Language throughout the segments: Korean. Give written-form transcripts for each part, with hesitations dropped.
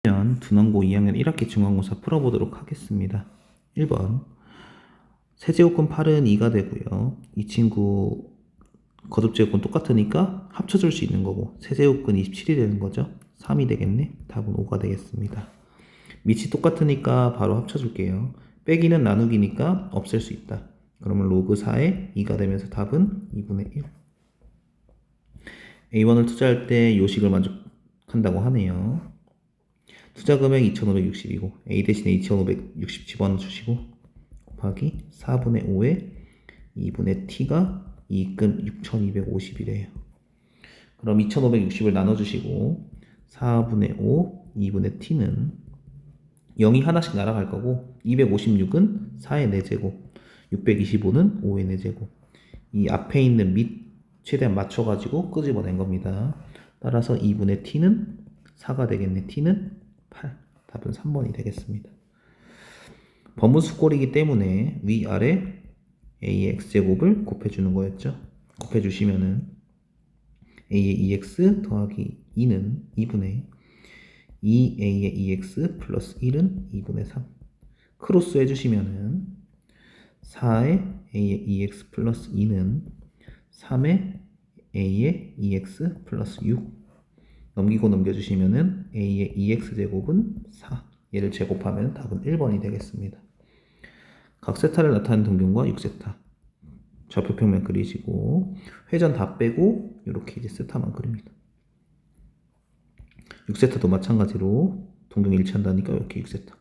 둔원고 2학년 1학기 중간고사 풀어보도록 하겠습니다. 1번 세제곱근 8은 2가 되고요. 이 친구 거듭제곱근 똑같으니까 합쳐줄 수 있는 거고 세제곱근 27이 되는 거죠. 3이 되겠네. 답은 5가 되겠습니다. 밑이 똑같으니까 바로 합쳐줄게요. 빼기는 나누기니까 없앨 수 있다. 그러면 로그 4에 2가 되면서 답은 2분의 1. A1을 투자할 때 요식을 만족한다고 하네요. 투자 금액 2,560이고 A 대신에 2,560 집어넣어주시고 곱하기 4분의 5에 2분의 T가 이익금 6,250이래요. 그럼 2,560을 나눠주시고 4분의 5, 2분의 T는 0이 하나씩 날아갈 거고 256은 4의 4제곱, 625는 5의 4제곱. 이 앞에 있는 밑 최대한 맞춰가지고 끄집어낸 겁니다. 따라서 2분의 T는 4가 되겠네. T는 8. 답은 3번이 되겠습니다. 범위수꼴이기 때문에 위아래 a의 x제곱을 곱해주는 거였죠. 곱해주시면은 a의 2x 더하기 2는 2분의 2a의 2x 플러스 1은 2분의 3. 크로스 해주시면은 4의 a의 2x 플러스 2는 3의 a의 2x 플러스 6. 넘기고 넘겨주시면은 a의 2x제곱은 4. 얘를 제곱하면 답은 1번이 되겠습니다. 각 세타를 나타내는 동경과 6세타. 좌표평면 그리시고 회전 다 빼고 이렇게 이제 세타만 그립니다. 6세타도 마찬가지로 동경 일치한다니까 이렇게 6세타.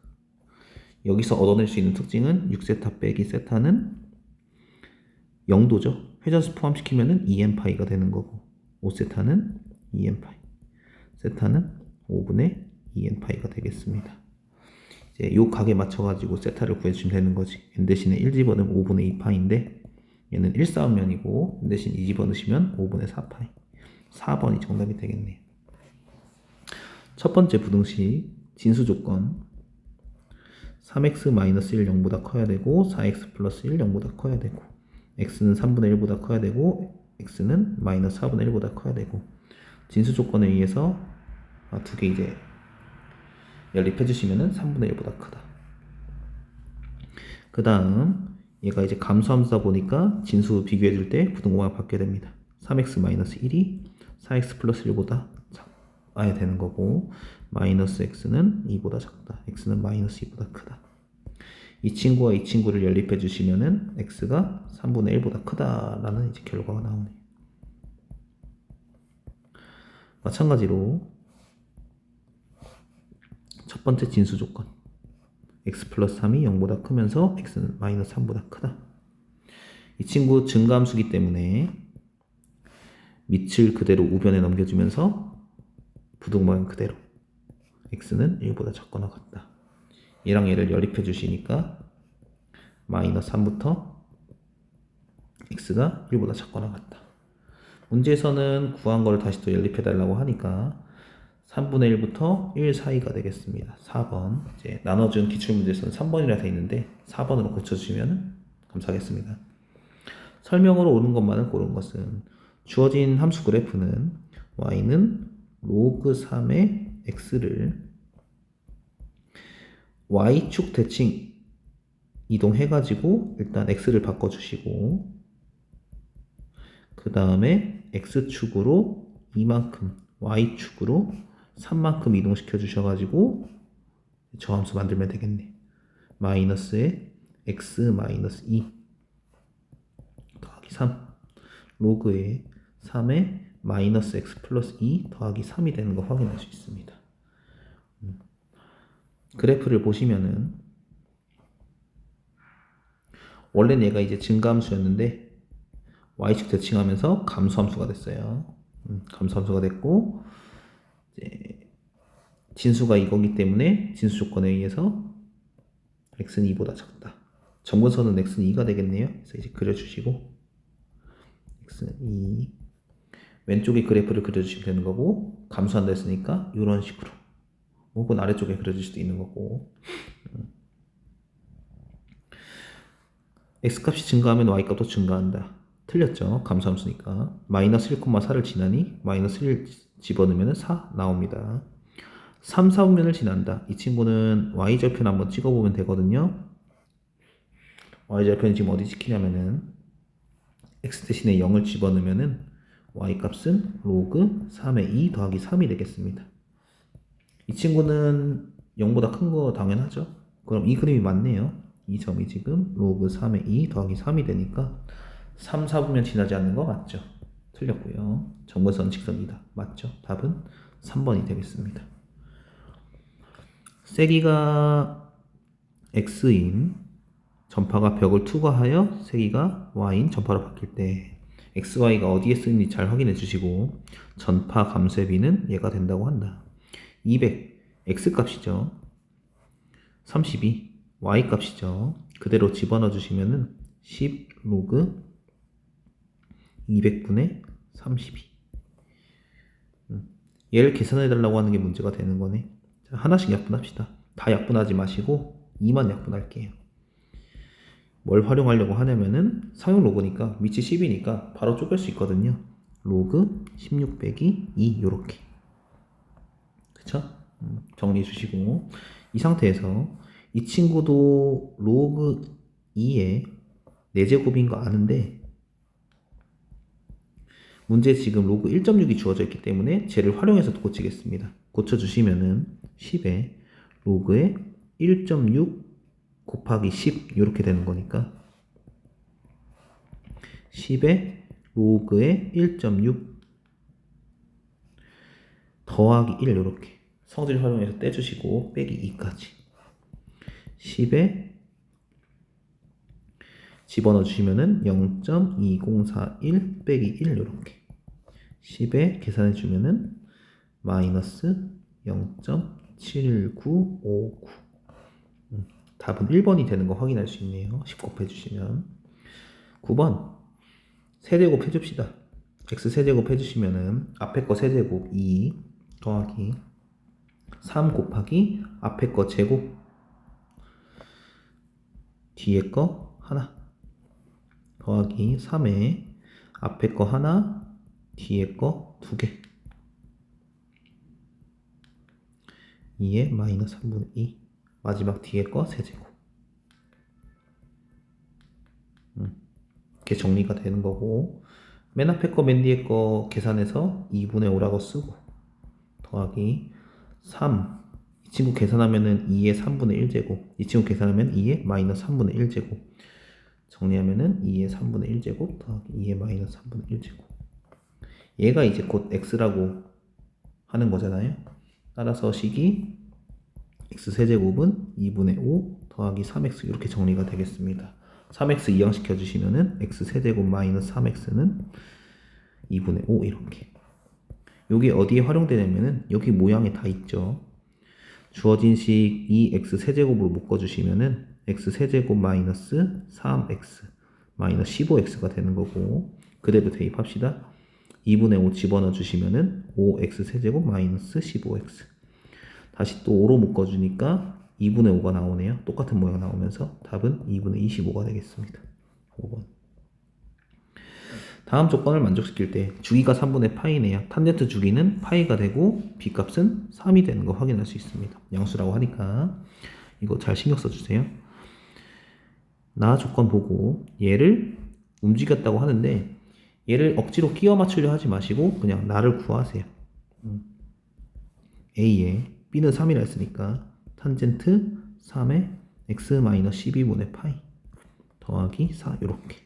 여기서 얻어낼 수 있는 특징은 6세타 빼기 세타는 0도죠. 회전수 포함시키면은 2n파이가 되는 거고 5세타는 2n파이. 세타는 5분의 2n파이가 되겠습니다. 이제 요 각에 맞춰가지고 세타를 구해주시면 되는 거지. n 대신에 1 집어넣으면 5분의 2파인데 얘는 1싸움면이고 n 대신 2 집어넣으시면 5분의 4파이. 4번이 정답이 되겠네요. 첫 번째 부등식 진수 조건 3x-1 0보다 커야 되고 4x 플러스 1 0보다 커야 되고 x는 3분의 1보다 커야 되고 x는 마이너스 4분의 1보다 커야 되고 진수 조건에 의해서 두 개 이제 연립해 주시면은 3분의 1보다 크다. 그 다음 얘가 이제 감소함수다 보니까 진수 비교해 줄 때 부등호가 바뀌게 됩니다. 3x-1이 4x 플러스 1보다 작아야 되는 거고 마이너스 x는 2보다 작다. x는 마이너스 2보다 크다. 이 친구와 이 친구를 연립해 주시면은 x가 3분의 1보다 크다라는 이제 결과가 나오네요. 마찬가지로 첫 번째 진수 조건 x 플러스 3이 0보다 크면서 x는 마이너스 3보다 크다. 이 친구 증가함수기 때문에 밑을 그대로 우변에 넘겨주면서 부등 모양 그대로 x는 1보다 작거나 같다. 얘랑 얘를 연립해 주시니까 마이너스 3부터 x가 1보다 작거나 같다. 문제에서는 구한 거를 다시 또 연립해 달라고 하니까 3분의 1부터 1 사이가 되겠습니다. 4번. 이제 나눠준 기출문제에서는 3번이라 되어 있는데 4번으로 고쳐주시면 감사하겠습니다. 설명으로 옳은 것만을 고른 것은 주어진 함수 그래프는 y는 로그 3의 x를 y축 대칭 이동해가지고 일단 x를 바꿔주시고 그 다음에 x축으로 이만큼 y축으로 3만큼 이동시켜 주셔가지고 저 함수 만들면 되겠네. 마이너스에 x 마이너스 2 더하기 3 로그에 3에 마이너스 x 플러스 2 더하기 3이 되는 거 확인할 수 있습니다. 그래프를 보시면은 원래는 얘가 이제 증가함수였는데 y축 대칭하면서 감소함수가 됐어요. 감소함수가 됐고 이제 진수가 이거기 때문에 진수 조건에 의해서 x는 2보다 작다. 점근선은 x는 2가 되겠네요. 그래서 이제 그려주시고 x는 2 왼쪽에 그래프를 그려주시면 되는 거고 감소한다 했으니까 이런 식으로 혹은 아래쪽에 그려줄 수도 있는 거고 x값이 증가하면 y값도 증가한다. 틀렸죠. 감소함수니까 마이너스 1,4를 지나니 마이너스 1 집어넣으면 4 나옵니다. 3, 4분면을 지난다. 이 친구는 y절편 한번 찍어보면 되거든요. y절편이 지금 어디 찍히냐면은 x 대신에 0을 집어넣으면은 y값은 로그 3의 2 더하기 3이 되겠습니다. 이 친구는 0보다 큰 거 당연하죠. 그럼 이 그림이 맞네요. 이 점이 지금 로그 3의 2 더하기 3이 되니까 3, 4분면 지나지 않는 거 맞죠? 틀렸고요. 점근선 직선이다. 맞죠? 답은 3번이 되겠습니다. 세기가 x인 전파가 벽을 투과하여 세기가 y인 전파로 바뀔 때 x, y가 어디에 쓰는지 잘 확인해 주시고 전파 감쇄비는 얘가 된다고 한다. 200 x 값이죠. 32 y 값이죠. 그대로 집어넣어 주시면은 10 로그 200분의 32. 얘를 계산해 달라고 하는 게 문제가 되는 거네. 자, 하나씩 약분합시다. 다 약분하지 마시고 2만 약분할게요. 뭘 활용하려고 하냐면은 상용 로그니까 위치 10이니까 바로 쪼갤 수 있거든요. 로그 16 빼기 2 요렇게. 그쵸? 정리해 주시고 이 상태에서 이 친구도 로그 2에 4제곱인 거 아는데 문제 지금 로그 1.6이 주어져 있기 때문에 쟤를 활용해서 고치겠습니다. 고쳐주시면은 10에 로그에 1.6 곱하기 10 이렇게 되는 거니까 10에 로그에 1.6 더하기 1 이렇게 성질 활용해서 떼주시고 빼기 2까지 10에 집어넣어 주시면은 0.2041 빼기 1 이렇게 10에 계산해 주면은 마이너스 0.7959 답은 1번이 되는 거 확인할 수 있네요. 10 곱해 주시면 9번 세제곱 해줍시다. x 세제곱 해주시면은 앞에 거 세제곱 2 더하기 3 곱하기 앞에 거 제곱 뒤에 거 하나 더하기 3에 앞에 거 하나 뒤에 거 2개 2에 마이너스 3분의 2 마지막 뒤에 거 세제곱 이렇게 정리가 되는 거고 맨 앞에 거 맨 뒤에 거 계산해서 2분의 5라고 쓰고 더하기 3 이 친구 계산하면은 2의 3분의 1제곱 이 친구 계산하면 2의 마이너스 3분의 1제곱 정리하면은 2의 3분의 1제곱 더하기 2의 마이너스 3분의 1제곱 얘가 이제 곧 x라고 하는 거잖아요. 따라서 식이 x 세제곱은 2분의 5 더하기 3x 이렇게 정리가 되겠습니다. 3x 이항시켜 주시면은 x 세제곱 마이너스 3x는 2분의 5 이렇게. 여기 어디에 활용되냐면은 여기 모양에 다 있죠. 주어진 식 2x 세제곱으로 묶어 주시면은 x 세제곱 마이너스 3x 마이너스 15x가 되는 거고 그대로 대입합시다. 2분의 5 집어넣어 주시면은 5x 세제곱 마이너스 15x 다시 또 5로 묶어주니까 2분의 5가 나오네요. 똑같은 모양 나오면서 답은 2분의 25가 되겠습니다. 5번. 다음 조건을 만족시킬 때 주기가 3분의 파이네요. 탄젠트 주기는 파이가 되고 b값은 3이 되는 거 확인할 수 있습니다. 양수라고 하니까 이거 잘 신경 써주세요. 나 조건 보고 얘를 움직였다고 하는데 얘를 억지로 끼워 맞추려 하지 마시고 그냥 나를 구하세요. A에 B는 3이라 했으니까 탄젠트 3에 x-12분의 파이 더하기 4 이렇게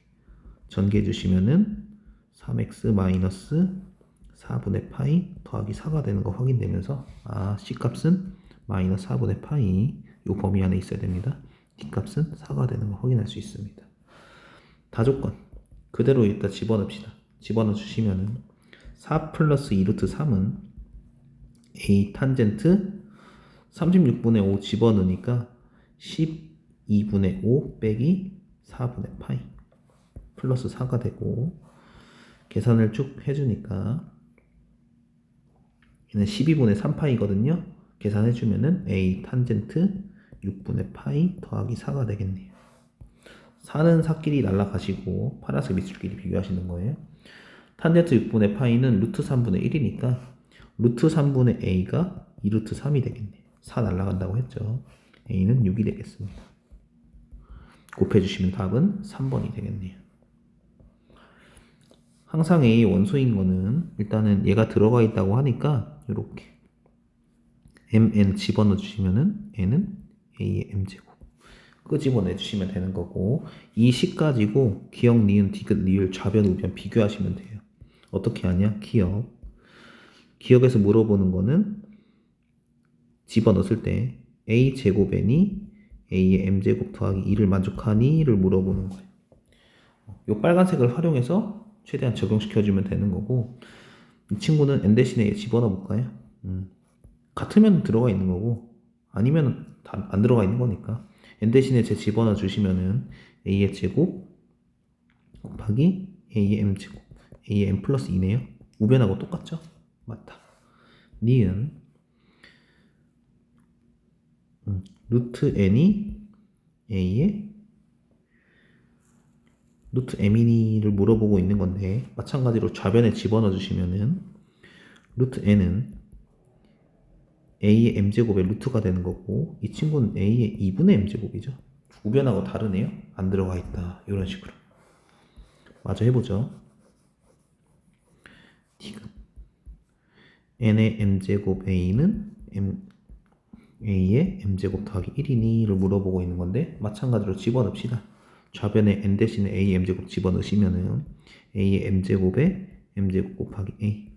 전개해 주시면은 3x-4분의 파이 더하기 4가 되는 거 확인되면서 C값은 마이너스 4분의 파이 요 범위 안에 있어야 됩니다. D값은 4가 되는 거 확인할 수 있습니다. 다조건 그대로 일단 집어넣읍시다. 집어넣어 주시면은 4 플러스 2루트 3은 A 탄젠트 36분의 5 집어넣으니까 12분의 5 빼기 4분의 파이 플러스 4가 되고 계산을 쭉 해주니까 얘는 12분의 3파이거든요. 계산해주면은 A 탄젠트 6분의 파이 더하기 4가 되겠네요. 4는 4끼리 날라가시고 파란색 밑줄끼리 비교하시는 거예요. 탄젠트 6분의 파이는 루트 3분의 1이니까 루트 3분의 A가 2루트 3이 되겠네. 4 날라간다고 했죠. a는 6이 되겠습니다. 곱해주시면 답은 3번이 되겠네요. 항상 a 원소인 거는 일단은 얘가 들어가 있다고 하니까 이렇게 mn 집어넣어 주시면은 n은 a의 m제곱 끄집어내 주시면 되는 거고, 이 식 가지고 기억, 니은, 디귿, 리을, 좌변, 우변 비교하시면 돼요. 어떻게 하냐? 기억에서 물어보는 거는 집어넣었을 때 a 제곱 n이 a의 m제곱 더하기 2를 만족하니?를 물어보는 거예요. 이 빨간색을 활용해서 최대한 적용시켜주면 되는 거고, 이 친구는 n 대신에 집어넣어 볼까요? 같으면 들어가 있는 거고 아니면 안 들어가 있는 거니까 n 대신에 제 집어넣어 주시면은 a의 제곱 곱하기 a의 m제곱 a의 m 플러스 2네요. 우변하고 똑같죠? 맞다. 니은 루트 n이 a의 루트 m이니를 물어보고 있는 건데, 마찬가지로 좌변에 집어넣어 주시면은 루트 n은 a의 m제곱의 루트가 되는 거고, 이 친구는 a의 2분의 m제곱이죠. 우변하고 다르네요. 안 들어가 있다. 이런 식으로 마저 해보죠. 디귿 n의 m제곱 a는 a의 m제곱 더하기 1이니? 를 물어보고 있는 건데, 마찬가지로 집어넣읍시다. 좌변에 n 대신에 a m제곱 집어넣으시면은 a의 m제곱에 m제곱 곱하기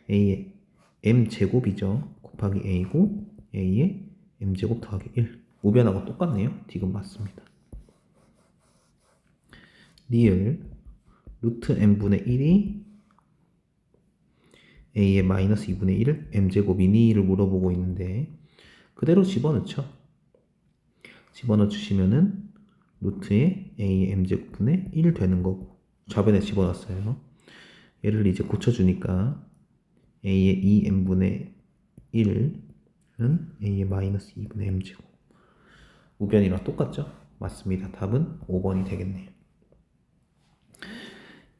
a의 m제곱이죠. 곱하기 a고 a의 m제곱 더하기 1. 우변하고 똑같네요. 디귿 맞습니다. 리을 루트 n분의 1이 a의 마이너스 2분의 1 m제곱이니?를 물어보고 있는데, 그대로 집어넣죠. 집어넣어 주시면은 루트에 a의 m제곱분의 1 되는 거고, 좌변에 집어넣었어요. 얘를 이제 고쳐주니까 a의 2m분의 1은 a의 마이너스 2분의 m제곱. 우변이랑 똑같죠? 맞습니다. 답은 5번이 되겠네요.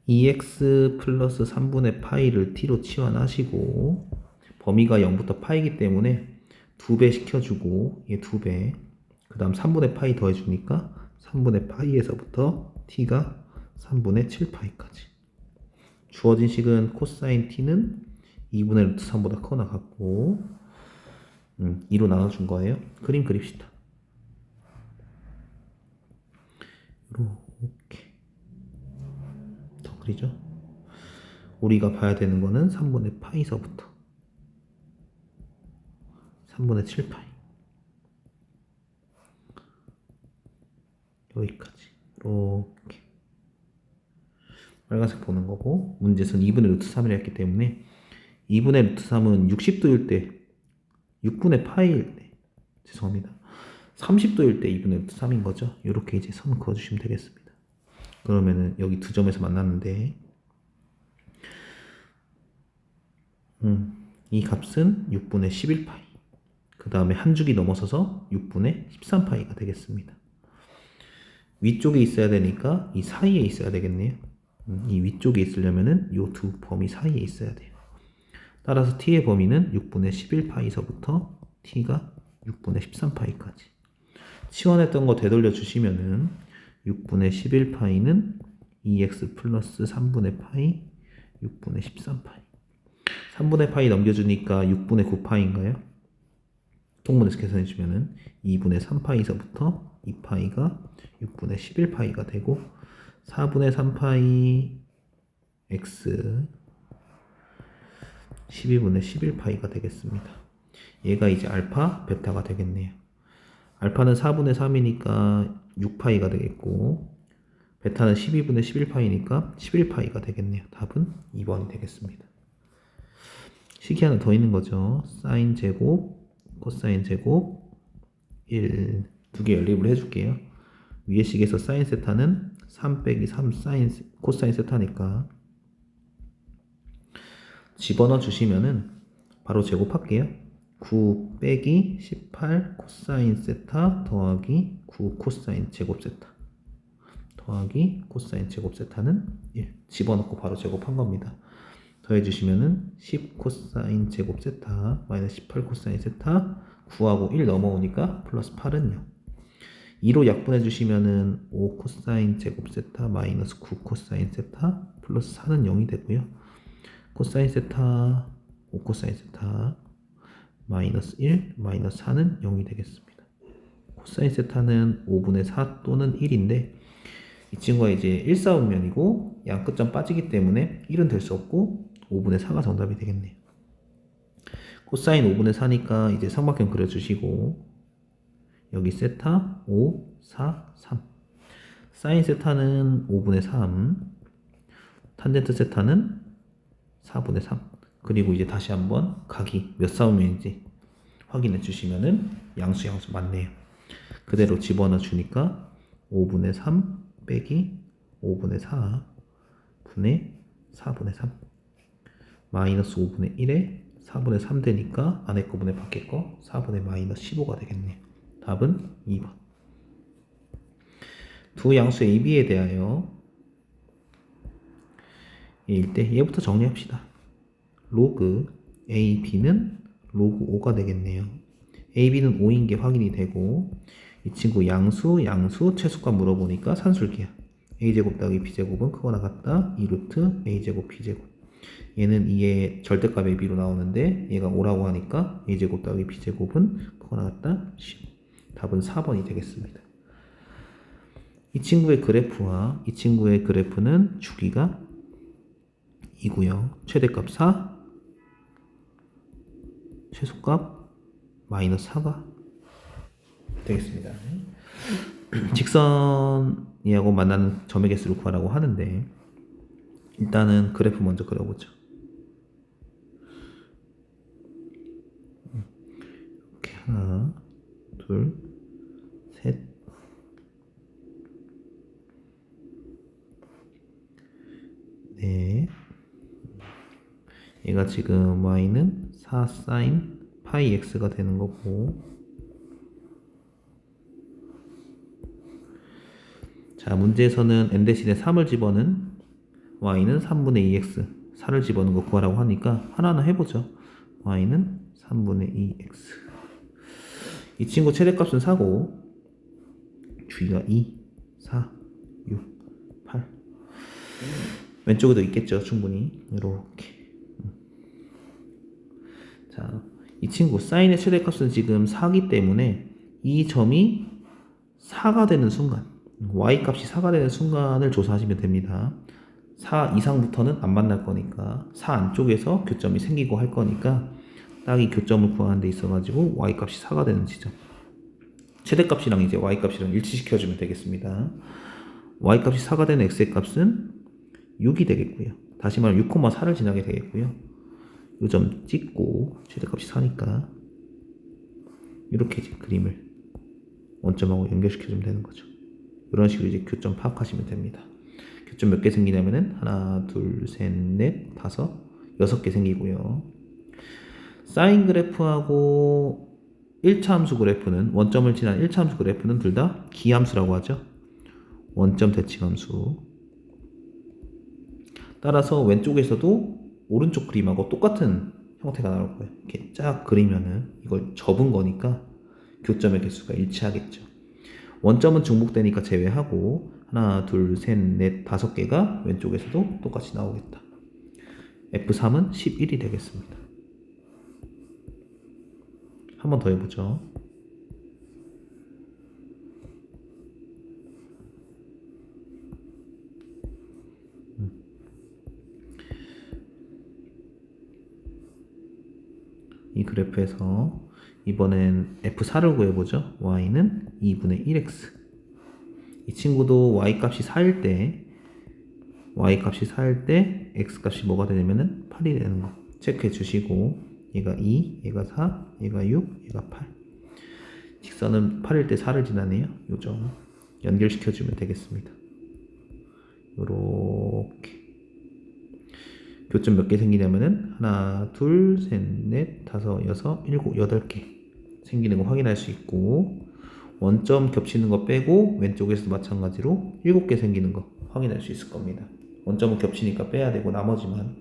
2x 플러스 3분의 파이를 t로 치환하시고, 범위가 0부터 파이기 때문에 2배 시켜주고, 얘 2배, 그 다음 3분의 파이 더해주니까 3분의 파이에서부터 t가 3분의 7파이까지. 주어진 식은 코사인 t는 2분의 루트 3보다 커나 같고 2로 나눠준 거예요. 그림 그립시다. 이렇게 더 그리죠. 우리가 봐야 되는 거는 3분의 파이서부터 3분의 7파이 여기까지 이렇게 빨간색 보는 거고, 문제에서는 2분의 루트 3이라 했기 때문에 2분의 루트 3은 60도일 때 6분의 파이일 때, 죄송합니다, 30도일 때 2분의 루트 3인 거죠. 이렇게 이제 선 그어주시면 되겠습니다. 그러면은 여기 두 점에서 만났는데 이 값은 6분의 11파이, 그 다음에 한 줄기 넘어서서 6분의 13파이가 되겠습니다. 위쪽에 있어야 되니까 이 사이에 있어야 되겠네요. 이 위쪽에 있으려면은 이 두 범위 사이에 있어야 돼요. 따라서 t의 범위는 6분의 11파이서부터 t가 6분의 13파이까지. 치환했던 거 되돌려 주시면은 6분의 11파이는 2x 플러스 3분의 파이 6분의 13파이. 3분의 파이 넘겨주니까 6분의 9파이인가요? 통분해서 계산해 주면은 2분의 3파이서부터 2파이가 6분의 11파이가 되고, 4분의 3파이 x 12분의 11파이가 되겠습니다. 얘가 이제 알파, 베타가 되겠네요. 알파는 4분의 3이니까 6파이가 되겠고, 베타는 12분의 11파이니까 11파이가 되겠네요. 답은 2번이 되겠습니다. 식이 하나 더 있는 거죠. 사인 제곱, 코사인 제곱, 1. 두 개 연립을 해줄게요. 위에 식에서 사인 세타는 3 빼기 3 사인 코사인 세타니까 집어넣어 주시면은 바로 제곱할게요. 9 빼기 18 코사인 세타 더하기 9 코사인 제곱 세타 더하기 코사인 제곱 세타는 1. 집어넣고 바로 제곱한 겁니다. 더해주시면은 10 코사인 제곱 세타 마이너스 18 코사인 세타 9하고 1 넘어오니까 플러스 8은 0. 2로 약분해 주시면은 5 코사인 제곱 세타 마이너스 9 코사인 세타 플러스 4는 0이 되고요. 코사인 세타 5 코사인 세타 마이너스 1 마이너스 4는 0이 되겠습니다. 코사인 세타는 5분의 4 또는 1인데 이 친구가 이제 일사분면이고 양끝점 빠지기 때문에 1은 될 수 없고 5분의 4가 정답이 되겠네요. 코사인 5분의 4니까 이제 삼각형 그려주시고 여기 세타 5, 4, 3 사인 세타는 5분의 3 탄젠트 세타는 4분의 3 그리고 이제 다시 한번 각이 몇 사분면인지 확인해 주시면은 양수 맞네요. 그대로 집어넣어 주니까 5분의 3 빼기 5분의 4 분의 4분의 3 마이너스 5분의 1에 4분의 3 되니까 안에 거 분의 밖에 거 4분의 마이너스 15가 되겠네요. 답은 2번. 두 양수 A, B에 대하여 일 때 얘부터 정리합시다. 로그 A, B는 로그 5가 되겠네요. A, B는 5인 게 확인이 되고 이 친구 양수, 최소값 물어보니까 산술기야. A제곱 더하기 B제곱은 크거나 같다. 2루트 A제곱 B제곱. 얘는 2의 절대값 AB로 나오는데 얘가 5라고 하니까 A제곱 더하기 B제곱은 크거나 같다. 10. 답은 4번이 되겠습니다. 이 친구의 그래프와 이 친구의 그래프는 주기가 2고요. 최대값 4, 최소값 마이너스 4가 되겠습니다. 직선이하고 만나는 점의 개수를 구하라고 하는데 일단은 그래프 먼저 그려보죠. 이렇게 하나, 둘, 셋, 넷. 얘가 지금 y는 4 sin 파이 x가 되는 거고 자 문제에서는 n 대신에 3을 집어넣은 y는 3분의 2x 4를 집어넣은 거 구하라고 하니까 하나하나 해보죠. y는 3분의 2x 이 친구 최대값은 4고 주기가 2, 4, 6, 8 왼쪽에도 있겠죠 충분히 이렇게 자, 이 친구 사인의 최대값은 지금 4기 때문에 이 점이 4가 되는 순간 y값이 4가 되는 순간을 조사하시면 됩니다. 4 이상부터는 안 만날 거니까 4 안쪽에서 교점이 생기고 할 거니까 딱 이 교점을 구하는 데 있어 가지고 y값이 4가 되는 지점 최대값이랑 이제 y값이랑 일치시켜주면 되겠습니다. y값이 4가 되는 x의 값은 6이 되겠고요. 다시 말하면 6,4를 지나게 되겠고요. 이 점 찍고 최대값이 4니까 이렇게 이제 그림을 원점하고 연결시켜주면 되는 거죠. 이런 식으로 이제 교점 파악하시면 됩니다. 교점 몇 개 생기냐면은 하나, 둘, 셋, 넷, 다섯, 6개 생기고요. 사인 그래프하고 1차 함수 그래프는 원점을 지난 1차 함수 그래프는 둘 다 기함수라고 하죠. 원점 대칭함수. 따라서 왼쪽에서도 오른쪽 그림하고 똑같은 형태가 나올 거예요. 이렇게 쫙 그리면은 이걸 접은 거니까 교점의 개수가 일치하겠죠. 원점은 중복되니까 제외하고 하나, 둘, 셋, 넷, 5개가 왼쪽에서도 똑같이 나오겠다. F3은 11이 되겠습니다. 한 번 더 해보죠. 이 그래프에서 이번엔 F4를 구해보죠. y는 2분의 1x 이 친구도 y값이 4일 때 x값이 뭐가 되냐면은 8이 되는 거 체크해 주시고 얘가 2, 얘가 4, 얘가 6, 얘가 8 직선은 8일 때 4를 지나네요. 요점 연결시켜주면 되겠습니다. 요렇게 교점 몇 개 생기냐면은 하나, 둘, 셋, 넷, 다섯, 여섯, 일곱, 8개 생기는 거 확인할 수 있고 원점 겹치는 거 빼고 왼쪽에서도 마찬가지로 7개 생기는 거 확인할 수 있을 겁니다. 원점은 겹치니까 빼야 되고 나머지만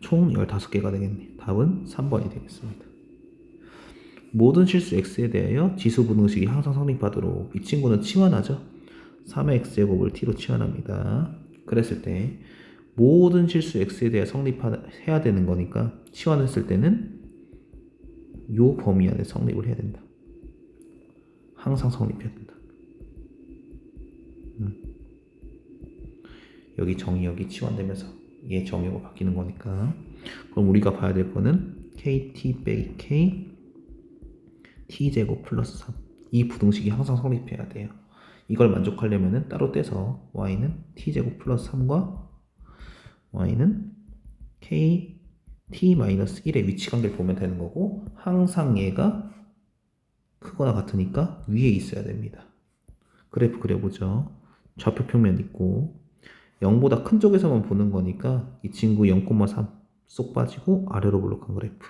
총 15개가 되겠네. 답은 3번이 되겠습니다. 모든 실수 x에 대하여 지수 분응식이 항상 성립하도록. 이 친구는 치환하죠. 3의 x제곱을 t로 치환합니다. 그랬을 때 모든 실수 x에 대해 성립해야 되는 거니까 치환했을 때는 요 범위 안에 성립을 해야 된다. 항상 성립해야 된다. 여기 정의 여기 치환되면서 얘 정의가 바뀌는 거니까. 그럼 우리가 봐야 될 거는 kt 빼기 k t제곱 플러스 3. 이 부등식이 항상 성립해야 돼요. 이걸 만족하려면 따로 떼서 y는 t제곱 플러스 3과 y는 k t-1의 위치관계를 보면 되는 거고, 항상 얘가 크거나 같으니까 위에 있어야 됩니다. 그래프 그려보죠. 좌표 평면 있고 0보다 큰 쪽에서만 보는 거니까 이 친구 0,3 쏙 빠지고 아래로 블록한 그래프.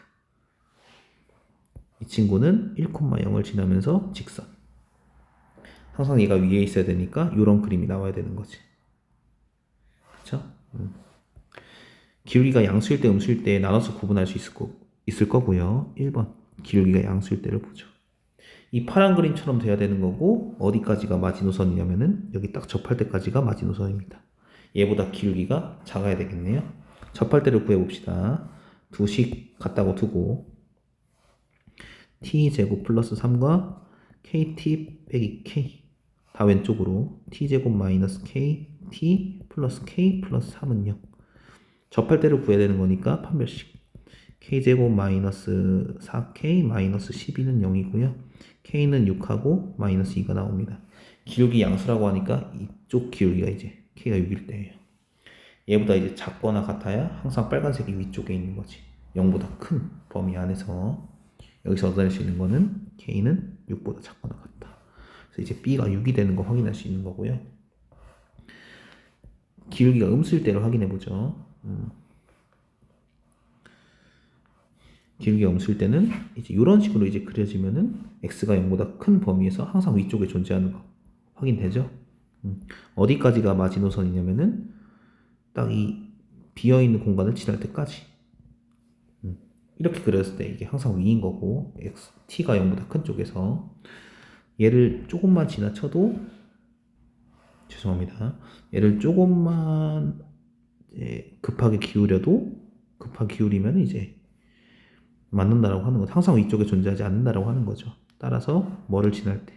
이 친구는 1,0을 지나면서 직선. 항상 얘가 위에 있어야 되니까 이런 그림이 나와야 되는 거지. 그쵸? 기울기가 양수일 때 음수일 때 나눠서 구분할 수 있을 거고요. 1번 기울기가 양수일 때를 보죠. 이 파란 그림처럼 돼야 되는 거고, 어디까지가 마지노선이냐면은 여기 딱 접할 때까지가 마지노선입니다. 얘보다 기울기가 작아야 되겠네요. 접할 때를 구해봅시다. 두식 같다고 두고 t제곱 플러스 3과 kt 빼기 k 다 왼쪽으로 t제곱 마이너스 k t 플러스 k 플러스 3은 0. 접할 때를 구해야 되는 거니까 판별식 k제곱 마이너스 4k 마이너스 12는 0이고요. k는 6하고 마이너스 2가 나옵니다. 기울기 양수라고 하니까 이쪽 기울기가 이제 k가 6일 때예요. 얘보다 이제 작거나 같아야 항상 빨간색이 위쪽에 있는 거지. 0보다 큰 범위 안에서 여기서 얻어낼 수 있는 거는 k는 6보다 작거나 같다. 그래서 이제 b가 6이 되는 거 확인할 수 있는 거고요. 기울기가 음수일 때를 확인해 보죠. 기울기가 음수일 때는 이제 이런 식으로 이제 그려지면은 x가 0보다 큰 범위에서 항상 위쪽에 존재하는 거 확인되죠? 어디까지가 마지노선이냐면은 딱 이 비어있는 공간을 지날 때까지. 이렇게 그렸을 때 이게 항상 위인 거고, t가 0보다 큰 쪽에서 얘를 조금만 지나쳐도, 죄송합니다, 얘를 조금만 급하게 기울이면 이제 맞는다라고 하는 거죠. 항상 위쪽에 존재하지 않는다라고 하는 거죠. 따라서 뭐를 지날 때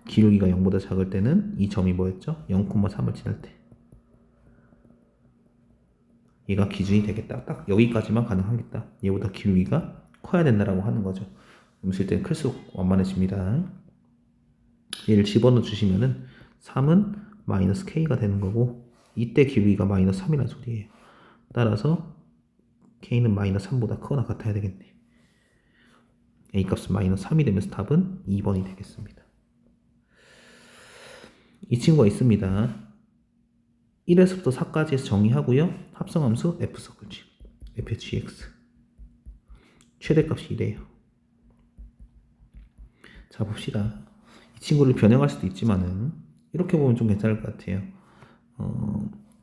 기울기가 0보다 작을 때는 이 점이 뭐였죠? 0,3을 지날 때 얘가 기준이 되겠다. 딱 여기까지만 가능하겠다. 얘보다 기울기가 커야 된다라고 하는 거죠. 음수일 때는 클수록 완만해집니다. 얘를 집어넣어 주시면은 3은 마이너스 k가 되는 거고, 이때 기울기가 마이너스 3이라는 소리예요. 따라서 k는 마이너스 3보다 크거나 같아야 되겠네. a 값은 마이너스 3이 되면서 답은 2번이 되겠습니다. 이 친구가 있습니다. 1에서부터 4까지 해서 정의하고요. 합성함수 f석을 지 f의 gx 최대값이 이래요. 자, 봅시다. 이 친구를 변형할 수도 있지만은 이렇게 보면 좀 괜찮을 것 같아요.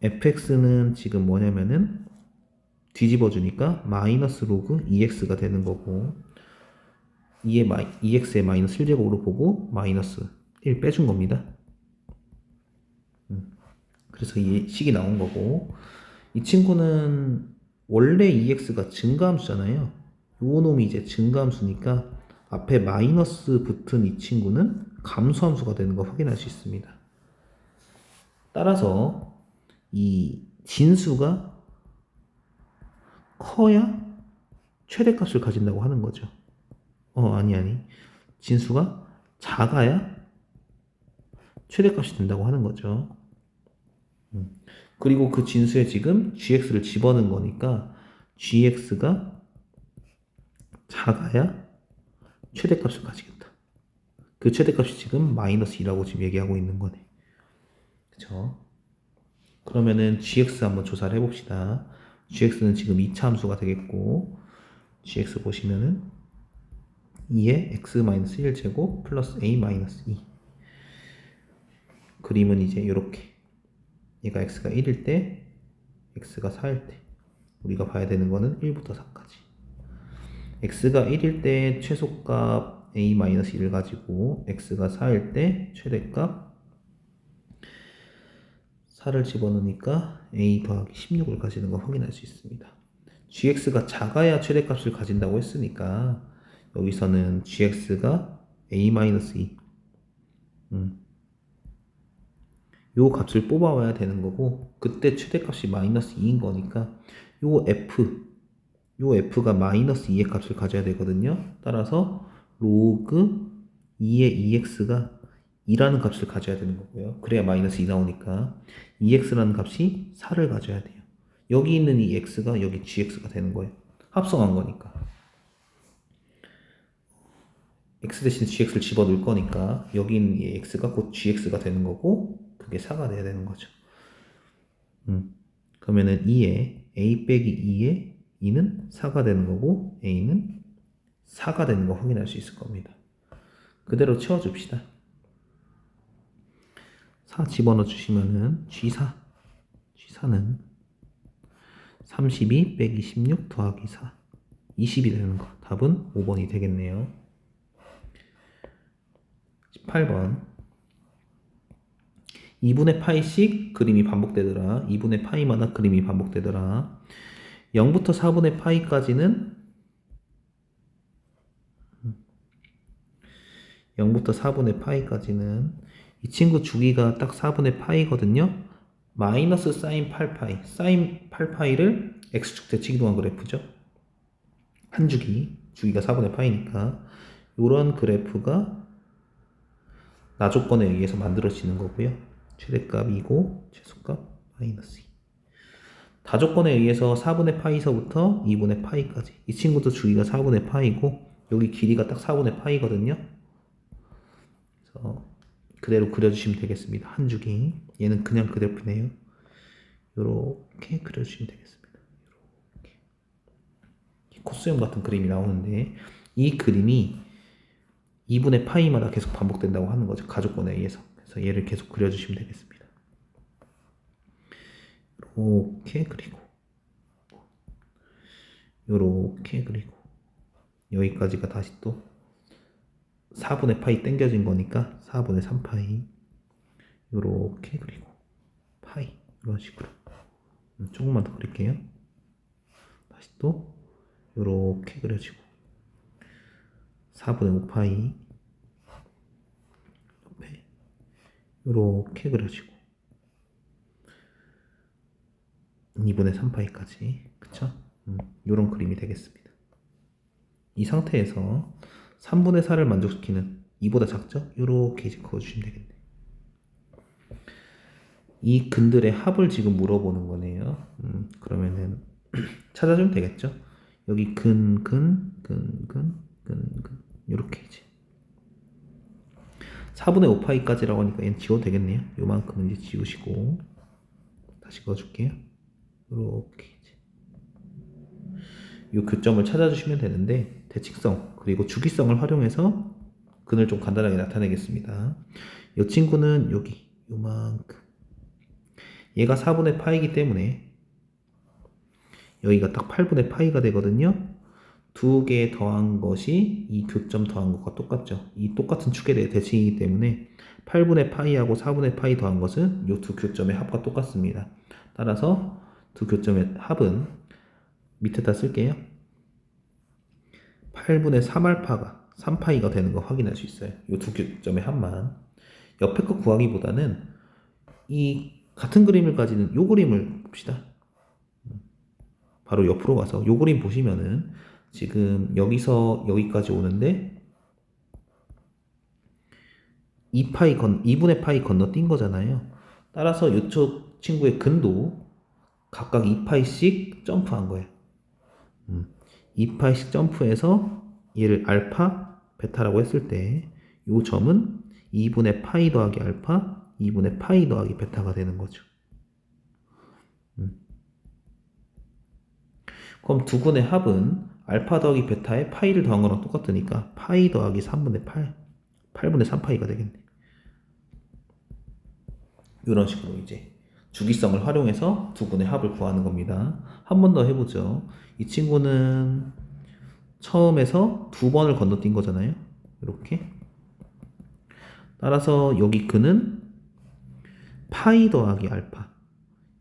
fx는 지금 뭐냐면은 뒤집어 주니까 마이너스 로그 2x가 되는 거고, 2x의 마이너스 1제곱으로 보고 마이너스 1 빼준 겁니다. 그래서 이 식이 나온 거고, 이 친구는 원래 2x가 증가함수잖아요. 요 놈이 이제 증가함수니까 앞에 마이너스 붙은 이 친구는 감소함수가 되는 거 확인할 수 있습니다. 따라서 이 진수가 커야 최대값을 가진다고 하는 거죠. 아니. 진수가 작아야 최대값이 된다고 하는 거죠. 그리고 그 진수에 지금 gx를 집어넣은 거니까 gx가 작아야 최대값을 가지겠다. 그 최대값이 지금 마이너스 2라고 지금 얘기하고 있는 거네. 그쵸? 그러면은 gx 한번 조사를 해봅시다. gx는 지금 2차 함수가 되겠고, gx 보시면은 2에 x-1제곱 플러스 a-2. 그림은 이제 이렇게, 얘가 x가 1일 때 x가 4일 때 우리가 봐야 되는 거는 1부터 4까지. x가 1일 때 최소값 a-1을 가지고 x가 4일 때 최대값 4를 집어넣으니까 a 더하기 16을 가지는 거 확인할 수 있습니다. gx가 작아야 최대값을 가진다고 했으니까 여기서는 gx가 a-2 요 값을 뽑아와야 되는 거고, 그때 최대값이 마이너스 2인 거니까 요 f가 마이너스 2의 값을 가져야 되거든요. 따라서 로그 2의 2x가 2라는 값을 가져야 되는 거고요. 그래야 마이너스 2 나오니까 2x라는 값이 4를 가져야 돼요. 여기 있는 이 x가 여기 gx가 되는 거예요. 합성한 거니까. x 대신 gx를 집어넣을 거니까 여기 있는 이 x가 곧 gx가 되는 거고, 그게 4가 돼야 되는 거죠. 그러면은 2에 a 빼기 2에 2는 4가 되는 거고 a는 4가 되는 거 확인할 수 있을 겁니다. 그대로 채워줍시다. 4 집어넣어 주시면은 G4는 32 빼기 16 더하기 4 20이 되는 거. 답은 5번이 되겠네요. 18번 2분의 파이씩 그림이 반복되더라. 2분의 파이마다 그림이 반복되더라. 0부터 4분의 파이까지는 0부터 4분의 파이까지는 이 친구 주기가 딱 4분의 파이거든요. 마이너스 사인 8파이, 사인 8파이를 x축 대칭이동한 그래프죠. 한 주기가 4분의 파이니까 이런 그래프가 나조건에 의해서 만들어지는 거고요. 최대값이고 최소값 마이너스 2. 다조건에 의해서 4분의 파이서부터 2분의 파이까지. 이 친구도 주기가 4분의 파이고 여기 길이가 딱 4분의 파이거든요. 그래서 그대로 그려주시면 되겠습니다. 한 주기. 얘는 그냥 그래프네요. 이렇게 그려주시면 되겠습니다. 이렇게. 코스형 같은 그림이 나오는데 이 그림이 2분의 파이마다 계속 반복된다고 하는 거죠. 가족권에 의해서. 그래서 얘를 계속 그려주시면 되겠습니다. 이렇게 그리고 이렇게 그리고 여기까지가 다시 또 4분의 파이 땡겨진 거니까 4분의 3파이 이렇게 그리고 파이 이런 식으로 조금만 더 그릴게요. 다시 또 이렇게 그려지고 4분의 5파이 옆에 이렇게 그려지고 2분의 3파이까지 그쵸? 이런 그림이 되겠습니다. 이 상태에서 3분의 4를 만족시키는 2보다 작죠? 이렇게 이제 그어주시면 되겠네. 이 근들의 합을 지금 물어보는 거네요. 그러면은 찾아주면 되겠죠? 여기 근 이렇게 이제 4분의 5파이까지라고 하니까 얘는 지워도 되겠네요. 요만큼은 이제 지우시고 다시 그어줄게요. 이렇게 이제 이 교점을 찾아주시면 되는데 대칭성 그리고 주기성을 활용해서 근을 좀 간단하게 나타내겠습니다. 이 친구는 여기 요만큼 얘가 4분의 파이기 때문에 여기가 딱 8분의 파이가 되거든요. 두 개 더한 것이 이 교점 더한 것과 똑같죠. 이 똑같은 축에 대해 대칭이기 때문에 8분의 파이하고 4분의 파이 더한 것은 이 두 교점의 합과 똑같습니다. 따라서 두 교점의 합은 밑에다 쓸게요. 8분의 3알파가 3파이가 되는 거 확인할 수 있어요. 이 두 교점의 합만. 옆에 거 구하기보다는 이 같은 그림을 가지는 이 그림을 봅시다. 바로 옆으로 가서 이 그림 보시면은 지금 여기서 여기까지 오는데 2분의 파이 건너뛴 거잖아요. 따라서 이쪽 친구의 근도 각각 2파이씩 점프한 거예요. 2파이씩 점프해서 얘를 알파, 베타라고 했을 때 이 점은 2분의 파이 더하기 알파, 2분의 파이 더하기 베타가 되는 거죠. 그럼 두 근의 합은 알파 더하기 베타에 파이를 더한 거랑 똑같으니까 파이 더하기 3분의 8, 8분의 3파이가 되겠네. 이런 식으로 이제 주기성을 활용해서 두 근의 합을 구하는 겁니다. 한 번 더 해보죠. 이 친구는 처음에서 두 번을 건너뛴 거잖아요. 이렇게. 따라서 여기 근은 파이 더하기 알파,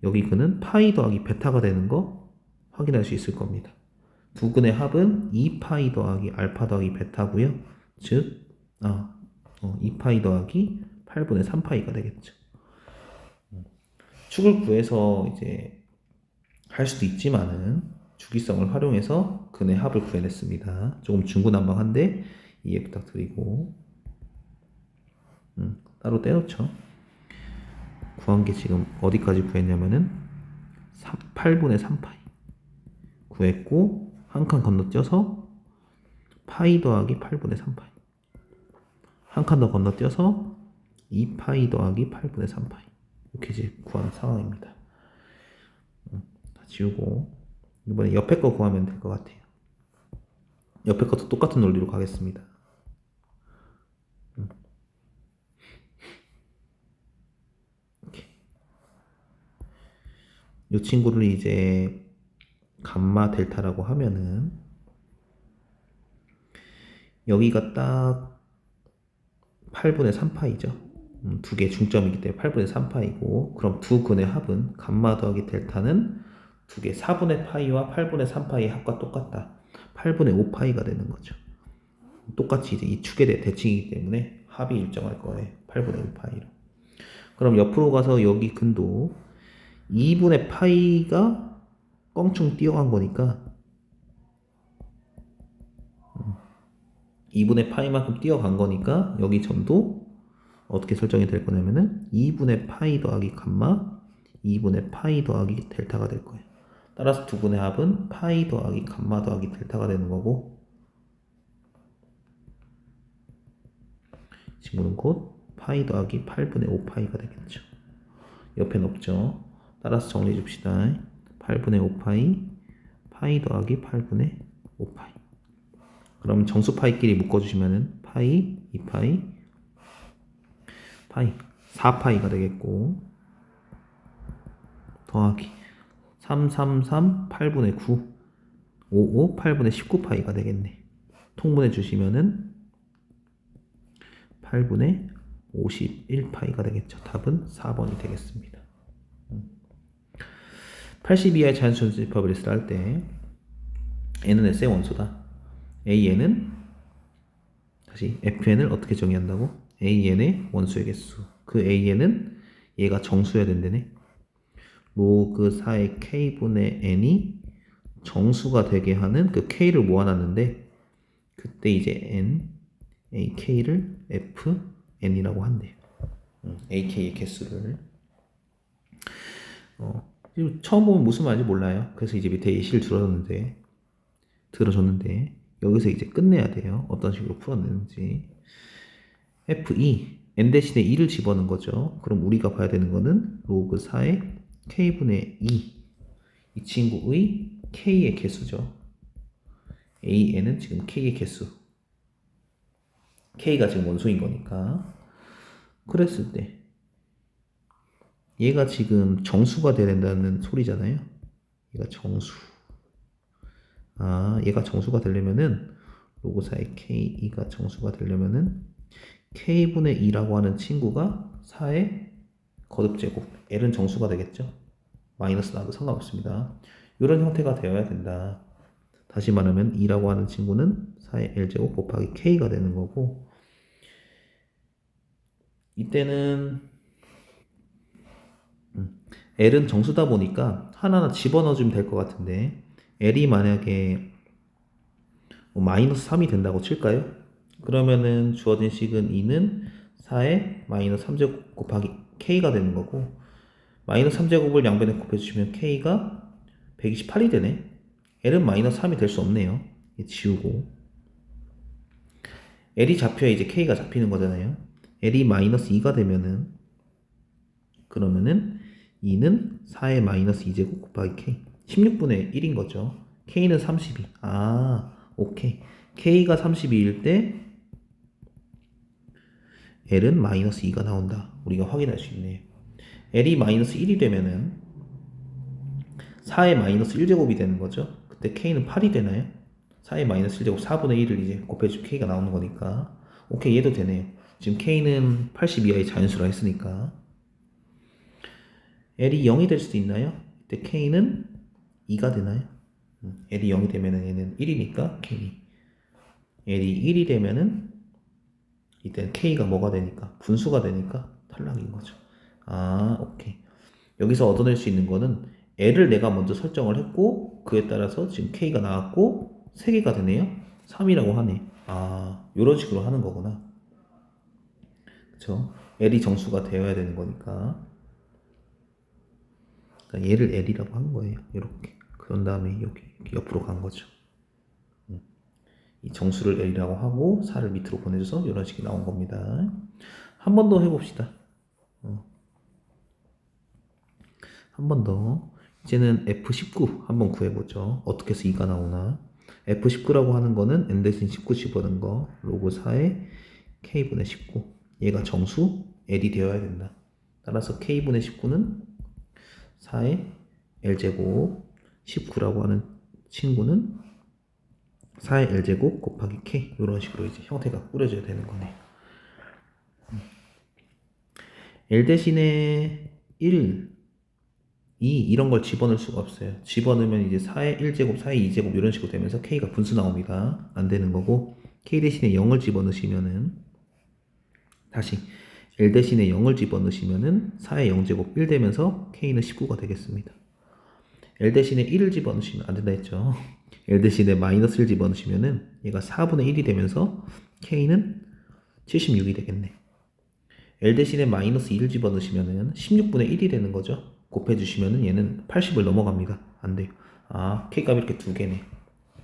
여기 근은 파이 더하기 베타가 되는 거 확인할 수 있을 겁니다. 두 근의 합은 2파이 더하기 알파 더하기 베타고요. 즉 2파이 더하기 8분의 3파이가 되겠죠. 축을 구해서 이제 할 수도 있지만은 주기성을 활용해서 근의 합을 구해냈습니다. 조금 중구난방한데 이해 부탁드리고 따로 떼놓죠. 구한 게 지금 어디까지 구했냐면은 8분의 3파이 구했고 한 칸 건너뛰어서 파이 더하기 8분의 3파이, 한 칸 더 건너뛰어서 2파이 더하기 8분의 3파이, 이렇게 이제 구한 상황입니다. 다 지우고 이번에 옆에 거 구하면 될 것 같아요. 옆에 것도 똑같은 논리로 가겠습니다. 이 친구를 이제 감마 델타라고 하면은 여기가 딱 8분의 3파이죠. 두 개 중점이기 때문에 8분의 3파이고, 그럼 두 근의 합은 감마 더하기 델타는 두 개 4분의 파이와 8분의 3파이의 합과 똑같다. 8분의 5파이가 되는 거죠. 똑같이 이제 이 축에 대해 대칭이기 때문에 합이 일정할 거예요. 8분의 1파이로. 그럼 옆으로 가서 여기 근도 2분의 파이가 껑충 뛰어간 거니까 2분의 파이만큼 뛰어간 거니까 여기 점도 어떻게 설정이 될 거냐면은 2분의 파이 더하기 감마 2분의 파이 더하기 델타가 될 거예요. 따라서 두 분의 합은 파이 더하기 감마 더하기 델타가 되는 거고, 친구는 곧 파이 더하기 8분의 5파이가 되겠죠. 옆엔 없죠. 따라서 정리해 줍시다. 8분의 5파이 파이 더하기 8분의 5파이. 그럼 정수 파이끼리 묶어주시면은 파이 2파이 파이 4파이가 되겠고, 더하기 333 8분의 9 55 8분의 19파이가 되겠네. 통분해 주시면은 8분의 51파이가 되겠죠. 답은 4번이 되겠습니다. 80 이하의 자연수집합을 할 때 n은 s의 원소다. an은 다시 fn을 어떻게 정의한다고? an의 원소의 개수. 그 an은 얘가 정수여야 된다네. 로그 4의 k분의 n이 정수가 되게 하는 그 k를 모아놨는데, 그때 이제 n, ak를 fn이라고 한대요. ak의 개수를. 처음 보면 무슨 말인지 몰라요. 그래서 이제 밑에 예시를 들어줬는데 여기서 이제 끝내야 돼요. 어떤 식으로 풀어내는지. fe, n 대신에 2를 집어넣은 거죠. 그럼 우리가 봐야 되는 거는 로그 4의 k분의 2, 이 친구의 k의 개수죠. an은 지금 k의 개수, k가 지금 원소인 거니까. 그랬을 때 얘가 지금 정수가 돼야 된다는 소리잖아요. 얘가 정수. 얘가 정수가 되려면은 로그 4의 k2가 정수가 되려면은 k분의 2라고 하는 친구가 4의 거듭제곱, l은 정수가 되겠죠. 마이너스 나도 상관없습니다. 이런 형태가 되어야 된다. 다시 말하면 2라고 하는 친구는 4의 l제곱 곱하기 k가 되는 거고, 이때는 l은 정수다 보니까 하나하나 집어넣어주면 될 것 같은데, l이 만약에 마이너스 3이 된다고 칠까요? 그러면은 주어진 식은 2는 4의 마이너스 3제곱 곱하기 k가 되는 거고, 마이너스 3제곱을 양변에 곱해주시면 k가 128이 되네. l은 마이너스 3이 될 수 없네요. 지우고 l이 잡혀야 이제 k가 잡히는 거잖아요. l이 마이너스 2가 되면은, 그러면은 2는 4의 마이너스 2제곱 곱하기 k 16분의 1인 거죠. k는 32. 오케이. k가 32일 때 l은 마이너스 2가 나온다. 우리가 확인할 수 있네요. L이 마이너스 1이 되면은 4의 마이너스 1제곱이 되는 거죠. 그때 K는 8이 되나요? 4의 마이너스 1제곱 4분의 1을 이제 곱해주면 K가 나오는 거니까. 오케이, 얘도 되네요. 지금 K는 80 이하의 자연수라 했으니까. L이 0이 될 수도 있나요? 이때 K는 2가 되나요? L이 0이 되면은 얘는 1이니까 K. L이 1이 되면은 이때 K가 뭐가 되니까? 분수가 되니까 탈락인 거죠. 아, 오케이. 여기서 얻어낼 수 있는 거는 L을 내가 먼저 설정을 했고 그에 따라서 지금 K가 나왔고 3개가 되네요. 3이라고 하네. 아, 이런 식으로 하는 거구나. 그쵸? L이 정수가 되어야 되는 거니까. 그러니까 얘를 L이라고 한 거예요. 이렇게. 그런 다음에 여기 옆으로 간 거죠. 이 정수를 L이라고 하고 4를 밑으로 보내줘서 이런 식이 나온 겁니다. 한 번 더 해봅시다. 한 번 더. 이제는 F19 한번 구해보죠. 어떻게 해서 2가 나오나. F19라고 하는 거는 n 대신 19 집어넣은 거 로그 4에 K분의 19. 얘가 정수 L이 되어야 된다. 따라서 K분의 19는 4의 L제곱 19라고 하는 친구는 4의 L제곱 곱하기 K 이런 식으로 이제 형태가 꾸려져야 되는 거네. L 대신에 1, 2 이런 걸 집어넣을 수가 없어요. 집어넣으면 이제 4의 1제곱, 4의 2제곱 이런 식으로 되면서 K가 분수 나옵니다. 안 되는 거고 K 대신에 0을 집어넣으시면은 다시 L 대신에 0을 집어넣으시면은 4의 0제곱 1 되면서 K는 19가 되겠습니다. L 대신에 1을 집어넣으시면 안 된다 했죠. L 대신에 마이너스 1 집어넣으시면은 얘가 4분의 1이 되면서 K는 76이 되겠네. L 대신에 마이너스 2를 집어넣으시면은 16분의 1이 되는 거죠. 곱해주시면은 얘는 80을 넘어갑니다. 안 돼요. 아, K값이 이렇게 두 개네.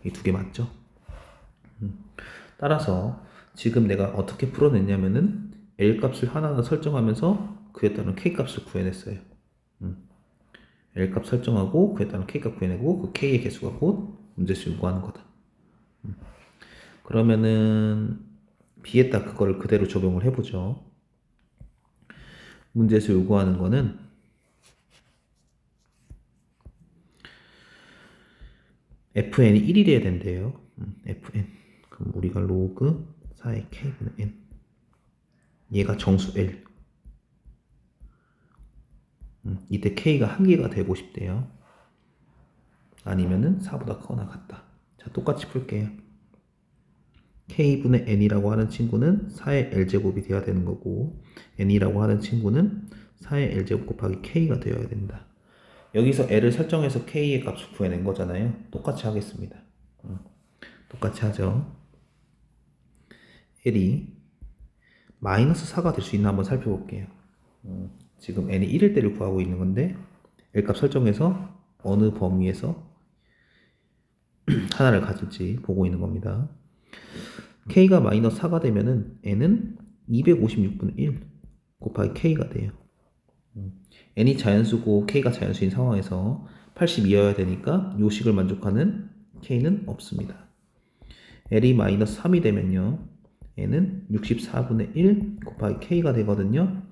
이 두 개 맞죠? 따라서 지금 내가 어떻게 풀어냈냐면은 L 값을 하나하나 설정하면서 그에 따른 K 값을 구해냈어요. L 값 설정하고 그에 따른 K 값 구해내고 그 K의 개수가 곧 문제수 요구하는 거다. 그러면은 B에다 그거를 그대로 적용을 해보죠. 문제수 요구하는 거는 fn이 1이 돼야 된대요. fn. 그럼 우리가 로그 4의 k분의 n. 얘가 정수 L. 이때 k가 한 개가 되고 싶대요. 아니면은 4보다 크거나 같다. 자, 똑같이 풀게요. k분의 n이라고 하는 친구는 4의 l제곱이 되어야 되는 거고 n이라고 하는 친구는 4의 l제곱 곱하기 k가 되어야 된다. 여기서 L을 설정해서 K의 값을 구해낸 거잖아요. 똑같이 하겠습니다. 똑같이 하죠. L이 마이너스 4가 될 수 있나 한번 살펴볼게요. 지금 N이 1일 때를 구하고 있는 건데 L 값 설정해서 어느 범위에서 하나를 가질지 보고 있는 겁니다. K가 마이너스 4가 되면은 N은 256분의 1 곱하기 K가 돼요. n이 자연수고 k가 자연수인 상황에서 80이어야 되니까 요식을 만족하는 k는 없습니다. l이 마이너스 3이 되면요 n은 64분의 1 곱하기 k가 되거든요.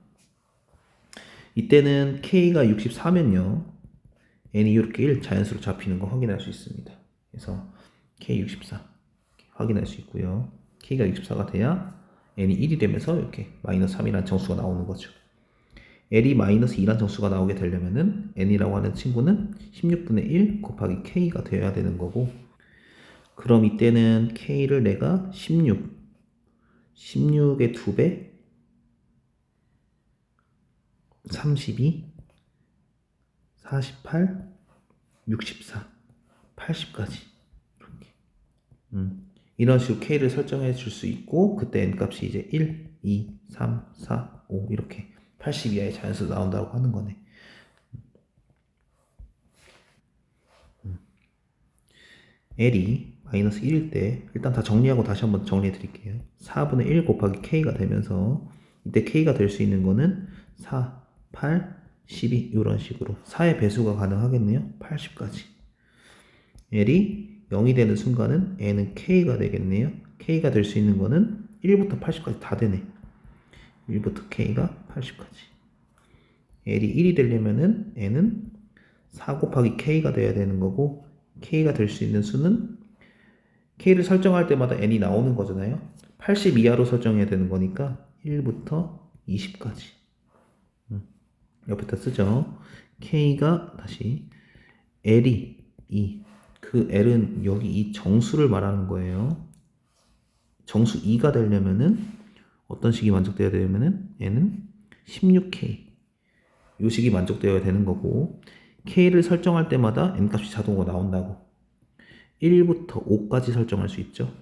이때는 k가 64면요 n이 이렇게 1 자연수로 잡히는 거 확인할 수 있습니다. 그래서 k 64 확인할 수 있고요. k가 64가 돼야 n이 1이 되면서 이렇게 마이너스 3이라는 정수가 나오는 거죠. L이 마이너스 2란 정수가 나오게 되려면은 N이라고 하는 친구는 16분의 1 곱하기 K가 되어야 되는 거고 그럼 이때는 K를 내가 16의 2배 32 48 64 80까지 이렇게 이런 식으로 K를 설정해 줄 수 있고 그때 N값이 이제 1, 2, 3, 4, 5 이렇게 80 이하의 자연수 나온다고 하는 거네. L이 마이너스 1일 때 일단 다 정리하고 다시 한번 정리해 드릴게요. 4분의 1 곱하기 K가 되면서 이때 K가 될 수 있는 거는 4, 8, 12 이런 식으로 4의 배수가 가능하겠네요. 80까지. L이 0이 되는 순간은 N은 K가 되겠네요. K가 될 수 있는 거는 1부터 80까지 다 되네. 1부터 K가 80까지. L이 1이 되려면은 n은 4 곱하기 k가 돼야 되는 거고, k가 될 수 있는 수는 k를 설정할 때마다 n이 나오는 거잖아요. 80 이하로 설정해야 되는 거니까 1부터 20까지 옆에다 쓰죠. k가 다시 l이 2, 그 l은 여기 이 정수를 말하는 거예요. 정수 2가 되려면은 어떤 식이 만족되어야 되냐면은 n은 16k, 요 식이 만족되어야 되는 거고, k를 설정할 때마다 n 값이 자동으로 나온다고. 1부터 5까지 설정할 수 있죠.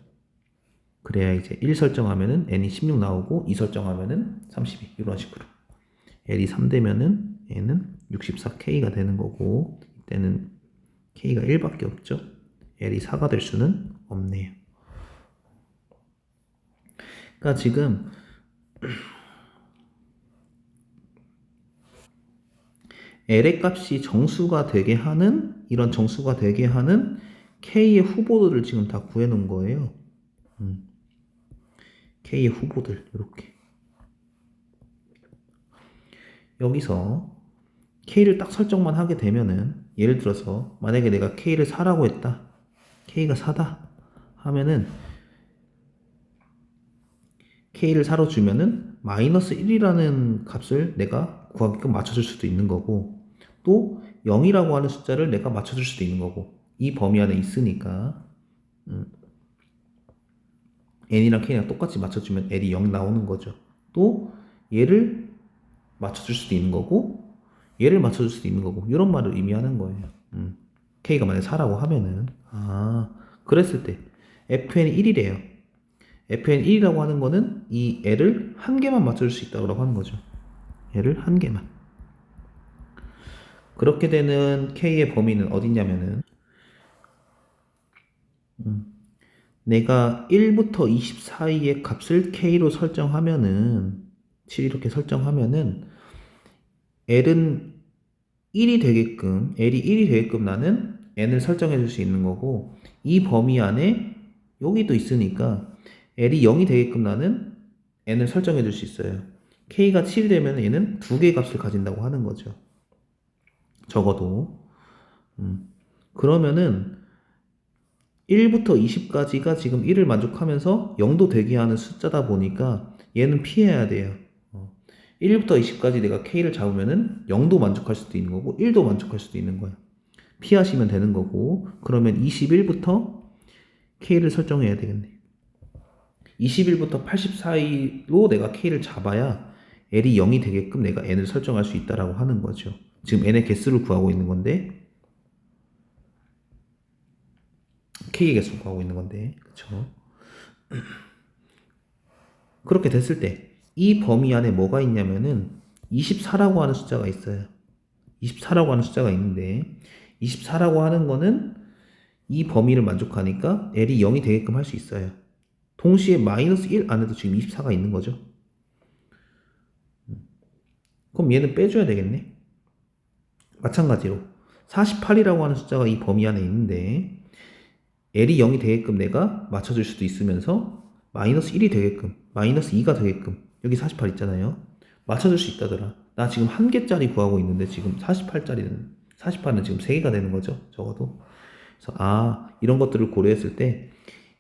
그래야 이제 1 설정하면은 n이 16 나오고, 2 설정하면은 32, 이런 식으로. l이 3 되면은 n은 64k가 되는 거고, 이때는 k가 1밖에 없죠. l이 4가 될 수는 없네요. 그러니까 지금 l의 값이 정수가 되게 하는, 이런 정수가 되게 하는 k의 후보들을 지금 다 구해 놓은 거예요. k의 후보들, 이렇게. 여기서 k를 딱 설정만 하게 되면은, 예를 들어서 만약에 내가 k를 4라고 했다, k가 4다 하면은 k를 4로 주면은 마이너스 1이라는 값을 내가 구하게끔 맞춰줄 수도 있는 거고, 또 0이라고 하는 숫자를 내가 맞춰줄 수도 있는 거고, 이 범위 안에 있으니까 n이랑 k랑 똑같이 맞춰주면 l이 0 나오는 거죠. 또 얘를 맞춰줄 수도 있는 거고, 얘를 맞춰줄 수도 있는 거고, 이런 말을 의미하는 거예요. k가 만약 4라고 하면은, 그랬을 때 fn이 1이래요. fn 1이라고 하는 거는 이 l을 한 개만 맞춰줄 수 있다고 하는 거죠. 얘를 한 개만. 그렇게 되는 k의 범위는 어딨냐면은, 내가 1부터 20 사이의 값을 k로 설정하면은, 7 이렇게 설정하면은 l은 1이 되게끔, l이 1이 되게끔 나는 n을 설정해 줄 수 있는 거고, 이 범위 안에 여기도 있으니까 l이 0이 되게끔 나는 n을 설정해 줄 수 있어요. k가 7이 되면 얘는 두 개의 값을 가진다고 하는 거죠. 적어도. 그러면은 1부터 20까지가 지금 1을 만족하면서 0도 되게 하는 숫자다 보니까 얘는 피해야 돼요. 1부터 20까지 내가 k를 잡으면은 0도 만족할 수도 있는 거고 1도 만족할 수도 있는 거야. 피하시면 되는 거고, 그러면 21부터 k를 설정해야 되겠네. 21부터 80 사이로 내가 k를 잡아야 l이 0이 되게끔 내가 n을 설정할 수 있다라고 하는 거죠. 지금 n의 개수를 구하고 있는 건데, k의 개수를 구하고 있는 건데, 그쵸? 그렇게 됐을 때 이 범위 안에 뭐가 있냐면은 24라고 하는 숫자가 있어요. 24라고 하는 숫자가 있는데, 24라고 하는 거는 이 범위를 만족하니까 l이 0이 되게끔 할 수 있어요. 동시에 마이너스 1 안에도 지금 24가 있는 거죠. 그럼 얘는 빼줘야 되겠네. 마찬가지로 48이라고 하는 숫자가 이 범위 안에 있는데, l이 0이 되게끔 내가 맞춰줄 수도 있으면서 마이너스 1이 되게끔, 마이너스 2가 되게끔, 여기 48 있잖아요. 맞춰줄 수 있다더라. 나 지금 한 개짜리 구하고 있는데 지금 48짜리는, 48은 지금 3개가 되는 거죠. 적어도. 그래서 이런 것들을 고려했을 때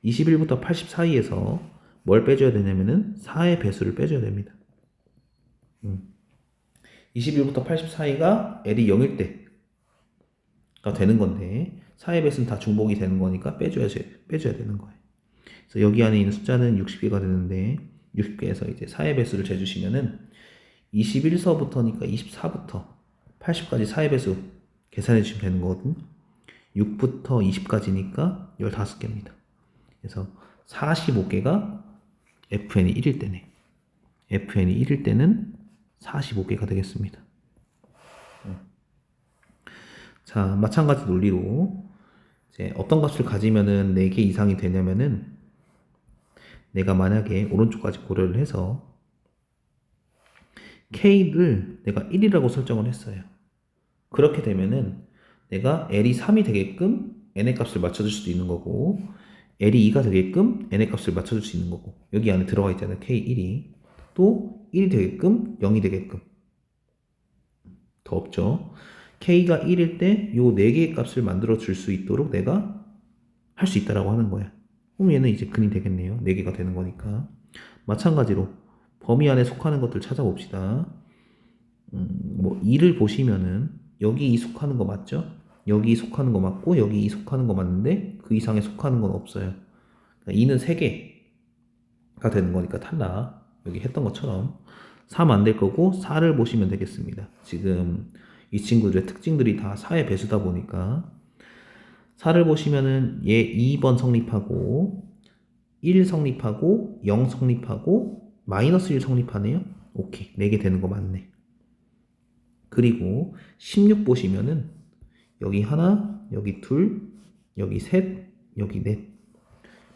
21부터 80 사이에서 뭘 빼줘야 되냐면은 4의 배수를 빼줘야 됩니다. 21부터 80 사이가 l이 0일 때가 되는 건데, 4의 배수는 다 중복이 되는 거니까 빼줘야 되는 거예요. 그래서 여기 안에 있는 숫자는 60개가 되는데, 60개에서 이제 4의 배수를 재주시면은 21서부터니까 24부터 80까지 4의 배수 계산해 주시면 되는 거거든요. 6부터 20까지니까 15개입니다. 그래서 45개가 fn이 1일 때네. fn이 1일 때는 45개가 되겠습니다. 자, 마찬가지 논리로 이제 어떤 값을 가지면은 4개 이상이 되냐면은, 내가 만약에 오른쪽까지 고려를 해서 k를 내가 1이라고 설정을 했어요. 그렇게 되면은 내가 l이 3이 되게끔 n의 값을 맞춰줄 수도 있는 거고, l이 2가 되게끔 n의 값을 맞춰줄 수 있는 거고, 여기 안에 들어가 있잖아요. k1이. 또 1이 되게끔 0이 되게끔. 더 없죠. k가 1일 때 요 4개의 값을 만들어 줄 수 있도록 내가 할 수 있다라고 하는 거야. 그럼 얘는 이제 근이 되겠네요. 4개가 되는 거니까. 마찬가지로 범위 안에 속하는 것들 찾아봅시다. 뭐 2를 보시면은 여기 이 속하는 거 맞죠? 여기 이 속하는 거 맞고 여기 이 속하는 거 맞는데 그 이상에 속하는 건 없어요. 그러니까 2는 3개가 되는 거니까 탈락. 여기 했던 것처럼 3 안 될 거고 4를 보시면 되겠습니다. 지금 이 친구들의 특징들이 다 4의 배수다 보니까 4를 보시면은 얘 2번 성립하고 1 성립하고 0 성립하고 마이너스 1 성립하네요. 오케이. 4개 되는 거 맞네. 그리고 16 보시면은 여기 하나, 여기 둘, 여기 셋, 여기 넷.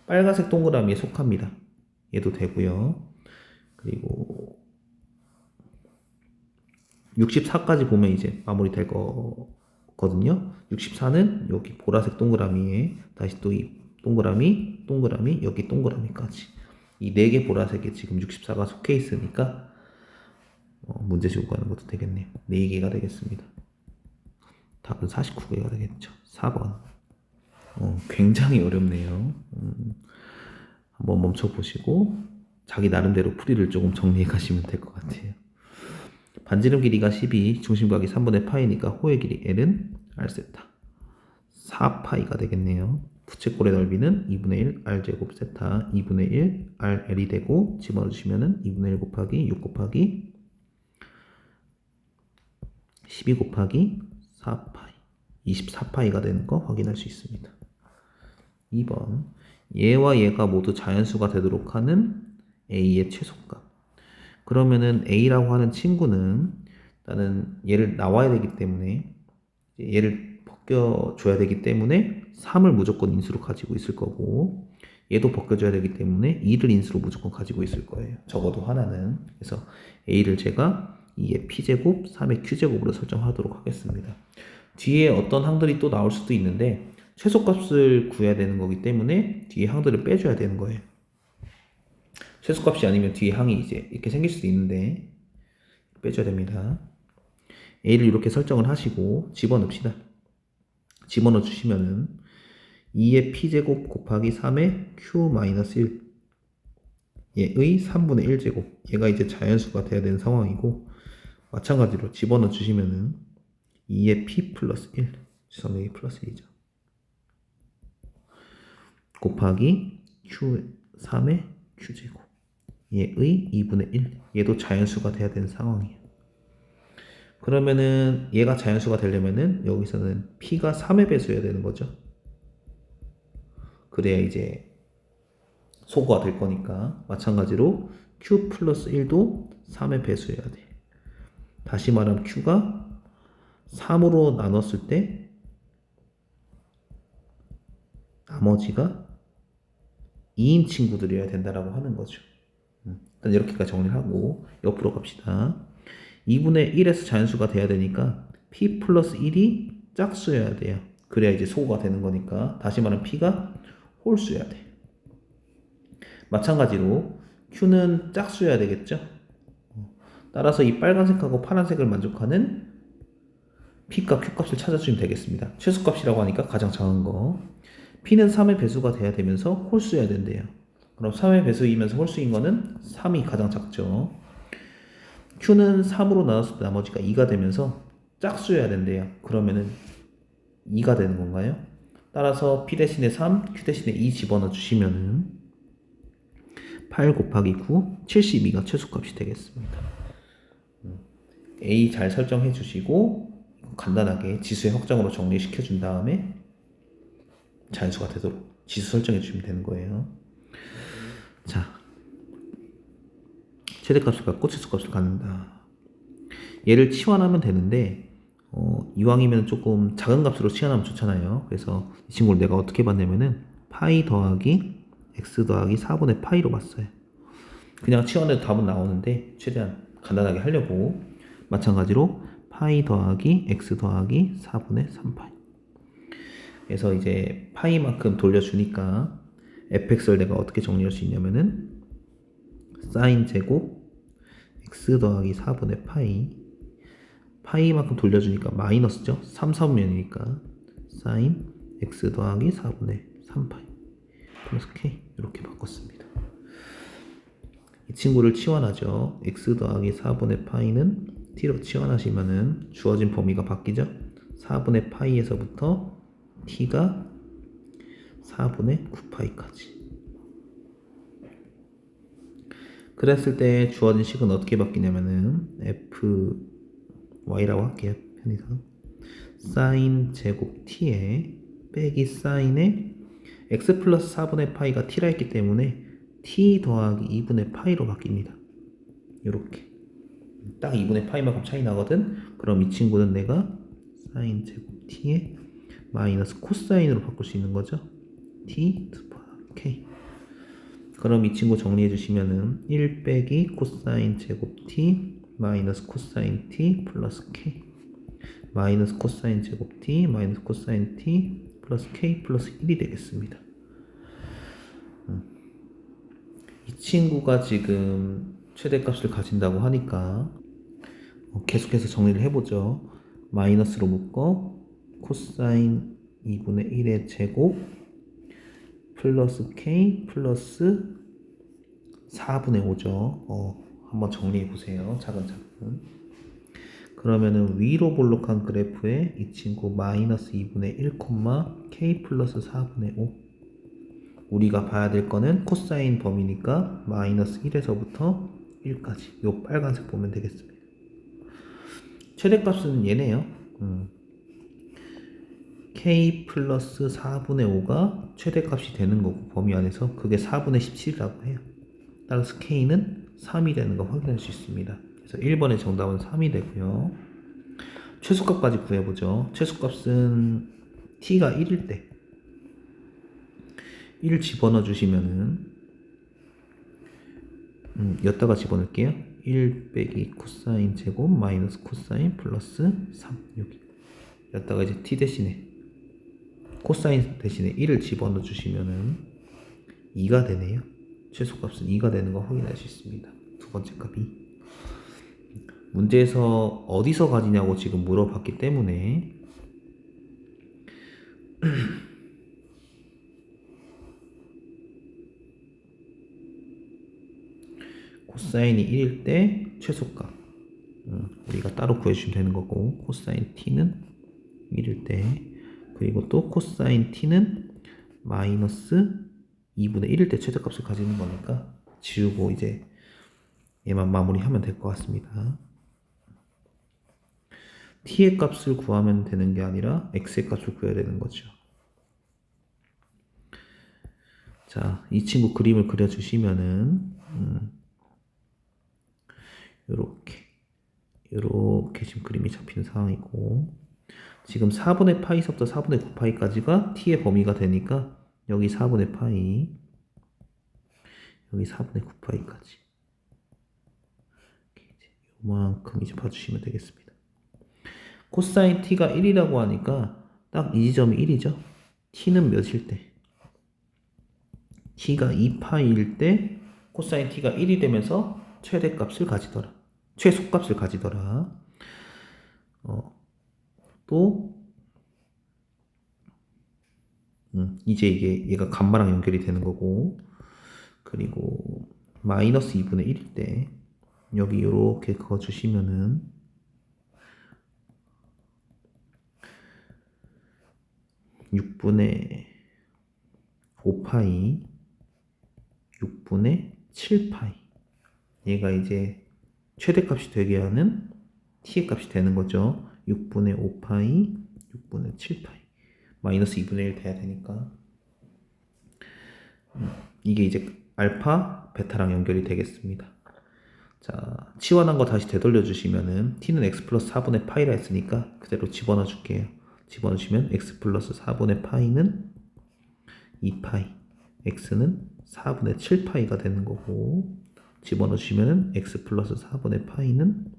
빨간색 동그라미에 속합니다. 얘도 되고요. 그리고 64까지 보면 이제 마무리 될 거거든요. 64는 여기 보라색 동그라미에 다시 또 이 동그라미, 동그라미, 여기 동그라미까지. 이 4개 보라색에 지금 64가 속해 있으니까 문제집 구하는 것도 되겠네요. 4개가 되겠습니다. 답은 49개가 되겠죠. 4번. 굉장히 어렵네요. 한번 멈춰보시고 자기 나름대로 풀이를 조금 정리해 가시면 될 것 같아요. 반지름 길이가 12, 중심각이 3분의 파이니까 호의 길이 L은 R세타 4파이가 되겠네요. 부채꼴의 넓이는 2분의 1 R제곱 세타 2분의 1 RL이 되고 집어넣으시면 2분의 1 곱하기 6 곱하기 12 곱하기 4파이 24파이가 되는 거 확인할 수 있습니다. 2번 얘와 얘가 모두 자연수가 되도록 하는 A의 최소값. 그러면은 A라고 하는 친구는 일단은 얘를 나와야 되기 때문에 얘를 벗겨줘야 되기 때문에 3을 무조건 인수로 가지고 있을 거고 얘도 벗겨줘야 되기 때문에 2를 인수로 무조건 가지고 있을 거예요. 적어도 하나는. 그래서 A를 제가 2의 P제곱, 3의 Q제곱으로 설정하도록 하겠습니다. 뒤에 어떤 항들이 또 나올 수도 있는데 최소값을 구해야 되는 거기 때문에 뒤에 항들을 빼줘야 되는 거예요. 최소값이 아니면 뒤에 항이 이제 이렇게 생길 수도 있는데 빼줘야 됩니다. A를 이렇게 설정을 하시고 집어넣읍시다. 집어넣어 주시면은 2의 P제곱 곱하기 3의 Q-1 얘의 3분의 1제곱 얘가 이제 자연수가 돼야 되는 상황이고 마찬가지로 집어넣어 주시면은 2의 P 플러스 1 죄송해요 플러스 1이죠 곱하기 Q 3의 Q제곱 얘의 2분의 1 얘도 자연수가 돼야 되는 상황이에요. 그러면은 얘가 자연수가 되려면은 여기서는 P가 3의 배수여야 되는 거죠. 그래야 이제 소거가 될 거니까 마찬가지로 Q 플러스 1도 3의 배수여야 돼. 다시 말하면 Q가 3으로 나눴을 때 나머지가 2인 친구들이어야 된다라고 하는 거죠. 일단 이렇게까지 정리를 하고 옆으로 갑시다. 2분의 1에서 자연수가 돼야 되니까 P 플러스 1이 짝수여야 돼요. 그래야 이제 소거가 되는 거니까 다시 말하면 P가 홀수여야 돼. 마찬가지로 Q는 짝수여야 되겠죠. 따라서 이 빨간색하고 파란색을 만족하는 P값, Q값을 찾아주면 되겠습니다. 최소값이라고 하니까 가장 작은 거. P는 3의 배수가 돼야 되면서 홀수여야 된대요. 그럼 3의 배수이면서 홀수인 거는 3이 가장 작죠. Q는 3으로 나눴을 때 나머지가 2가 되면서 짝수여야 된대요. 그러면은 2가 되는 건가요? 따라서 P 대신에 3, Q 대신에 2 집어넣어 주시면은 8 곱하기 9, 72가 최소값이 되겠습니다. A 잘 설정해 주시고 간단하게 지수의 확정으로 정리시켜 준 다음에 자연수가 되도록 지수 설정해 주시면 되는 거예요. 자, 최대값을 갖고 최소값을 갖는다. 얘를 치환하면 되는데 이왕이면 조금 작은 값으로 치환하면 좋잖아요. 그래서 이 친구를 내가 어떻게 봤냐면은 파이 더하기 x 더하기 4분의 파이로 봤어요. 그냥 치환해도 답은 나오는데 최대한 간단하게 하려고 마찬가지로 파이 더하기 x 더하기 4분의 3파이 그래서 이제 파이만큼 돌려주니까 fx를 내가 어떻게 정리할 수 있냐면은 사인 제곱 x 더하기 4분의 파이 파이만큼 돌려주니까 마이너스죠. 3, 4분면이니까 사인 x 더하기 4분의 3파이 플러스 k 이렇게 바꿨습니다. 이 친구를 치환하죠. x 더하기 4분의 파이는 t로 치환하시면은 주어진 범위가 바뀌죠. 4분의 파이에서부터 t가 4분의 9파이까지. 그랬을 때 주어진 식은 어떻게 바뀌냐면은 fy라고 할게요. 편의상 사인 제곱 t에 빼기 사인에 x 플러스 4분의 파이가 t라 했기 때문에 t 더하기 2분의 파이로 바뀝니다. 요렇게 딱 2분의 파이만큼 차이 나거든. 그럼 이 친구는 내가 사인 제곱 t에 마이너스 코사인으로 바꿀 수 있는 거죠. t k. 그럼 이 친구 정리해 주시면은 1 빼기 코사인 제곱 t 마이너스 코사인 t 플러스 k 마이너스 코사인 제곱 t 마이너스 코사인 t 플러스 k 플러스 1이 되겠습니다. 이 친구가 지금 최대값을 가진다고 하니까 계속해서 정리를 해보죠. 마이너스로 묶어 코사인 2분의 1의 제곱 플러스 k 플러스 4분의 5죠. 한번 정리해 보세요. 차근차근. 그러면은 위로 볼록한 그래프에 이 친구 마이너스 2분의 1, k 플러스 4분의 5. 우리가 봐야 될 거는 코사인 범위니까 마이너스 1에서부터 1까지. 요 빨간색 보면 되겠습니다. 최대값은 얘네요. k 플러스 4분의 5가 최대값이 되는 거고 범위 안에서 그게 4분의 17이라고 해요. 따라서 k는 3이 되는 거 확인할 수 있습니다. 그래서 1번의 정답은 3이 되고요. 최소값까지 구해보죠. 최소값은 t가 1일 때 1 집어넣어 주시면은 여기다가 집어넣을게요. 1 빼기 코사인 제곱 마이너스 코사인 플러스 3 여기 여기다가 이제 t 대신에 코사인 대신에 1을 집어넣어 주시면은 2가 되네요. 최소값은 2가 되는 거 확인할 수 있습니다. 두 번째 값이 문제에서 어디서 가지냐고 지금 물어봤기 때문에 코사인이 1일 때 최소값 우리가 따로 구해주시면 되는 거고 코사인 t는 1일 때 그리고 또 코사인 t는 마이너스 2분의 1일 때 최대값을 가지는 거니까 지우고 이제 얘만 마무리하면 될 것 같습니다. t의 값을 구하면 되는 게 아니라 x의 값을 구해야 되는 거죠. 자, 이 친구 그림을 그려주시면은 요렇게 지금 그림이 잡히는 상황이고 지금 4분의 파이서부터 4분의 9파이까지가 t의 범위가 되니까 여기 4분의 파이 여기 4분의 9파이까지 요만큼 이제 봐주시면 되겠습니다. 코사인 t가 1이라고 하니까 딱 이 지점이 1이죠. t는 몇일 때? t가 2파이일 때 코사인 t가 1이 되면서 최대값을 가지더라. 최소값을 가지더라. 또 이제 이게 얘가 감마랑 연결이 되는 거고 그리고 마이너스 2분의 1일 때 여기 이렇게 그어주시면은 (6분의 5파이) (6분의 7파이) 얘가 이제 최대값이 되게 하는 t의 값이 되는 거죠. 6분의 5파이 6분의 7파이 마이너스 2분의 1 돼야 되니까 이게 이제 알파 베타랑 연결이 되겠습니다. 자, 치환한 거 다시 되돌려 주시면은 t는 x 플러스 4분의 파이라 했으니까 그대로 집어넣어 줄게요. 집어넣으시면 x 플러스 4분의 파이는 2파이 x는 4분의 7파이가 되는 거고 집어넣으시면 x 플러스 4분의 파이는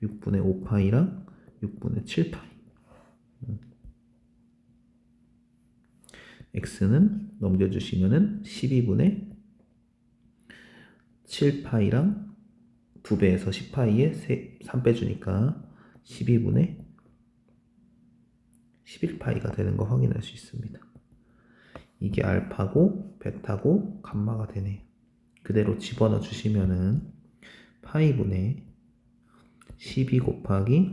6분의 5파이랑 6분의 7파이 x는 넘겨주시면 12분의 7파이랑 2배에서 10파이에 3 빼주니까 12분의 11파이가 되는 거 확인할 수 있습니다. 이게 알파고 베타고 감마가 되네요. 그대로 집어넣어 주시면은 파이분의 12 곱하기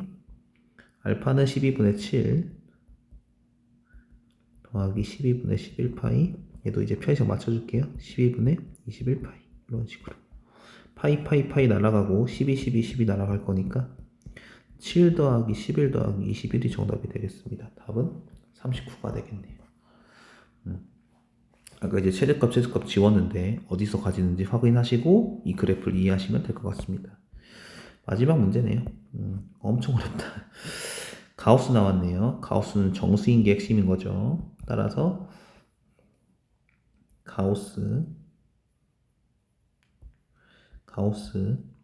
알파는 12분의 7 더하기 12분의 11파이, 얘도 이제 편의점 맞춰줄게요. 12분의 21파이. 이런 식으로 파이 날아가고 12 12 날아갈 거니까 7 더하기 11 더하기 21이 정답이 되겠습니다. 답은 39가 되겠네요. 아까 이제 최저값 지웠는데 어디서 가지는지 확인하시고 이 그래프를 이해하시면 될 것 같습니다. 마지막 문제네요. 엄청 어렵다. 가우스 나왔네요. 가우스는 정수인 게 핵심인 거죠. 따라서 가우스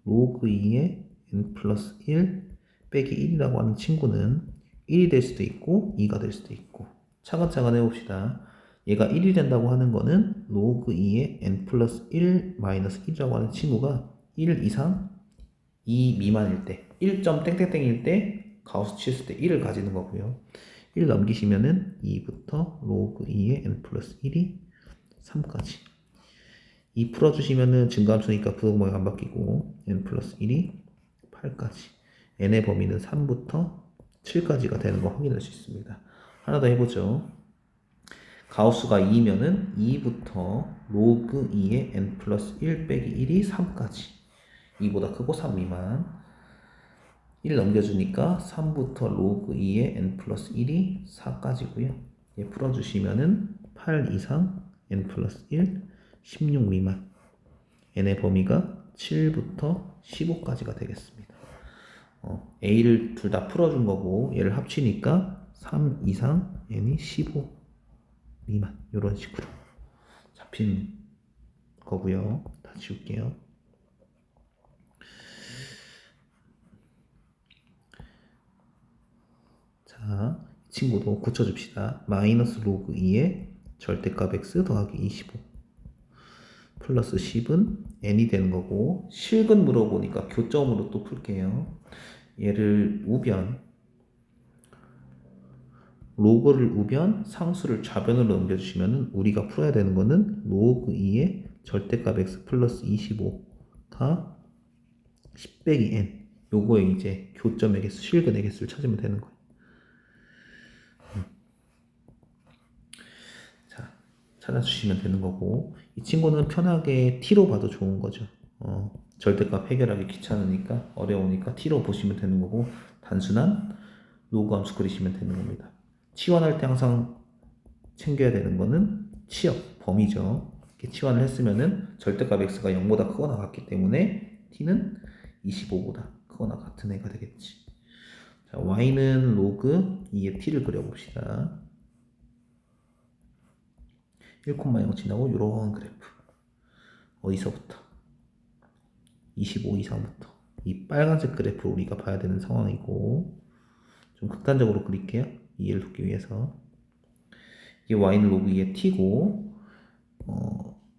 로그 2의 n 플러스 1 빼기 1이라고 하는 친구는 1이 될 수도 있고 2가 될 수도 있고, 차근차근 해봅시다. 얘가 1이 된다고 하는 거는 로그 2의 n 플러스 1 마이너스 1이라고 하는 친구가 1 이상 2 미만일 때 1점 땡땡땡일 때 가우스 치했을 때 1을 가지는 거고요. 1 넘기시면은 2부터 로그 2의 n 플러스 1이 3까지. 2 풀어주시면은 증가함수니까 부호 모양 안 바뀌고 n 플러스 1이 8까지. n의 범위는 3부터 7까지가 되는 거 확인할 수 있습니다. 하나 더 해보죠. 가우스가 2면은 2부터 로그 2의 n 플러스 1 빼기 1이 3까지. 2보다 크고 3 미만. 1 넘겨주니까 3부터 로그 2의 n 플러스 1이 4까지고요. 얘 풀어주시면은 8 이상 n 플러스 1, 16 미만. n의 범위가 7부터 15까지가 되겠습니다. a를 둘 다 풀어준 거고 얘를 합치니까 3 이상 n이 15 미만. 이런 식으로 잡힌 거고요. 다 지울게요. 자, 이 친구도 고쳐줍시다. 마이너스 로그 2의 절대값 x 더하기 25 플러스 10은 n이 되는 거고, 실근 물어보니까 교점으로 또 풀게요. 얘를 우변, 로그를 우변, 상수를 좌변으로 넘겨주시면은 우리가 풀어야 되는 거는 로그 2의 절대값 x 플러스 25가 10 빼기 n, 요거에 이제 교점의 개수, 실근의 개수를 찾으면 되는 거예요. 자, 찾아주시면 되는 거고, 이 친구는 편하게 t로 봐도 좋은 거죠. 절대값 해결하기 귀찮으니까, 어려우니까 t로 보시면 되는 거고, 단순한 로그 함수 그리시면 되는 겁니다. 치환할 때 항상 챙겨야 되는 거는 치역, 범위죠. 이렇게 치환을 했으면은 절대값 x가 0보다 크거나 같기 때문에 t는 25보다 크거나 같은 애가 되겠지. 자, y는 로그 2의 t를 그려봅시다. 1,0 지나고 이런 그래프. 어디서부터? 25 이상부터. 이 빨간색 그래프를 우리가 봐야 되는 상황이고, 좀 극단적으로 그릴게요. 이해를 돕기 위해서. 이게 y는 로그 2의 t고,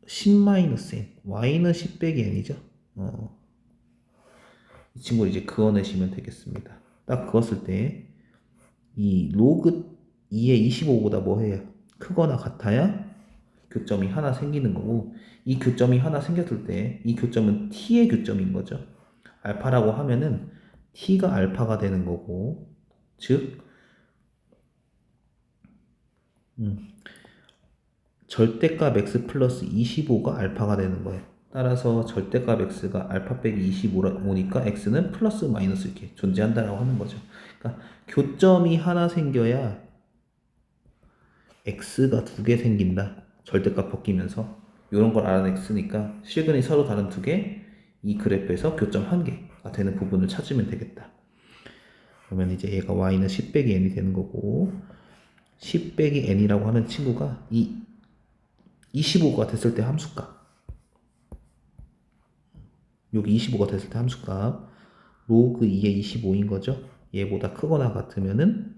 10-n, y는 10 빼기 n이죠. 이 친구를 이제 그어내시면 되겠습니다. 딱 그었을 때 이 로그 2의 25보다 뭐 해요? 크거나 같아야 교점이 하나 생기는 거고, 이 교점이 하나 생겼을 때 이 교점은 t의 교점인 거죠. 알파라고 하면은 t가 알파가 되는 거고, 즉 절대값 x 플러스 25가 알파가 되는 거예요. 따라서 절대값 x가 알파 빼기 25니까 x는 플러스 마이너스 이렇게 존재한다라고 하는 거죠. 그러니까 교점이 하나 생겨야 x가 두 개 생긴다. 절대값 바뀌면서 이런 걸 알아낸 x니까 실근이 서로 다른 두 개, 이 그래프에서 교점 한 개가 되는 부분을 찾으면 되겠다. 그러면 이제 얘가 y는 10 빼기 n이 되는 거고, 10 빼기 n이라고 하는 친구가 이 25가 됐을 때 함수값, 여기 25가 됐을 때 함수값 로그 2의 25인 거죠. 얘보다 크거나 같으면은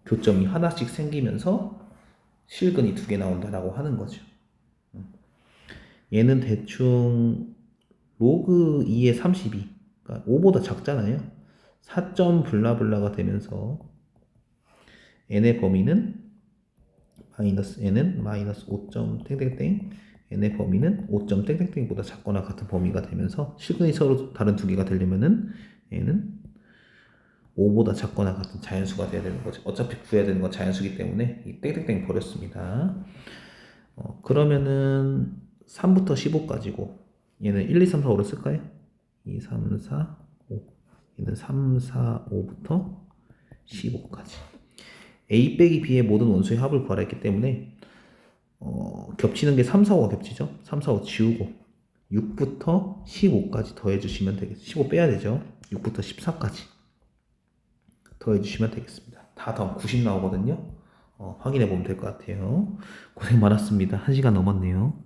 교점이 하나씩 생기면서 실근이 두 개 나온다라고 하는 거죠. 얘는 대충 로그 2의 32, 그러니까 5보다 작잖아요. 4점 블라블라가 되면서 n의 범위는 마이너스 n은 마이너스 5점 땡땡땡, n의 범위는 5점 땡땡땡보다 작거나 같은 범위가 되면서 실근이 서로 다른 두 개가 되려면은 n은 5보다 작거나 같은 자연수가 돼야 되는 거죠. 어차피 구해야 되는 건 자연수기 때문에 이 땡땡땡 버렸습니다. 그러면은 3부터 15까지고 얘는 1, 2, 3, 4, 5로 쓸까요? 2, 3, 4, 5 얘는 3, 4, 5부터 15까지 A 빼기 B의 모든 원소의 합을 구하라 했기 때문에 겹치는 게 3, 4, 5가 겹치죠? 3, 4, 5 지우고 6부터 15까지 더해주시면 되겠습니다. 15 빼야 되죠? 6부터 14까지 더해주시면 되겠습니다. 다 더하면 90 나오거든요. 확인해 보면 될 것 같아요. 고생 많았습니다. 1시간 넘었네요.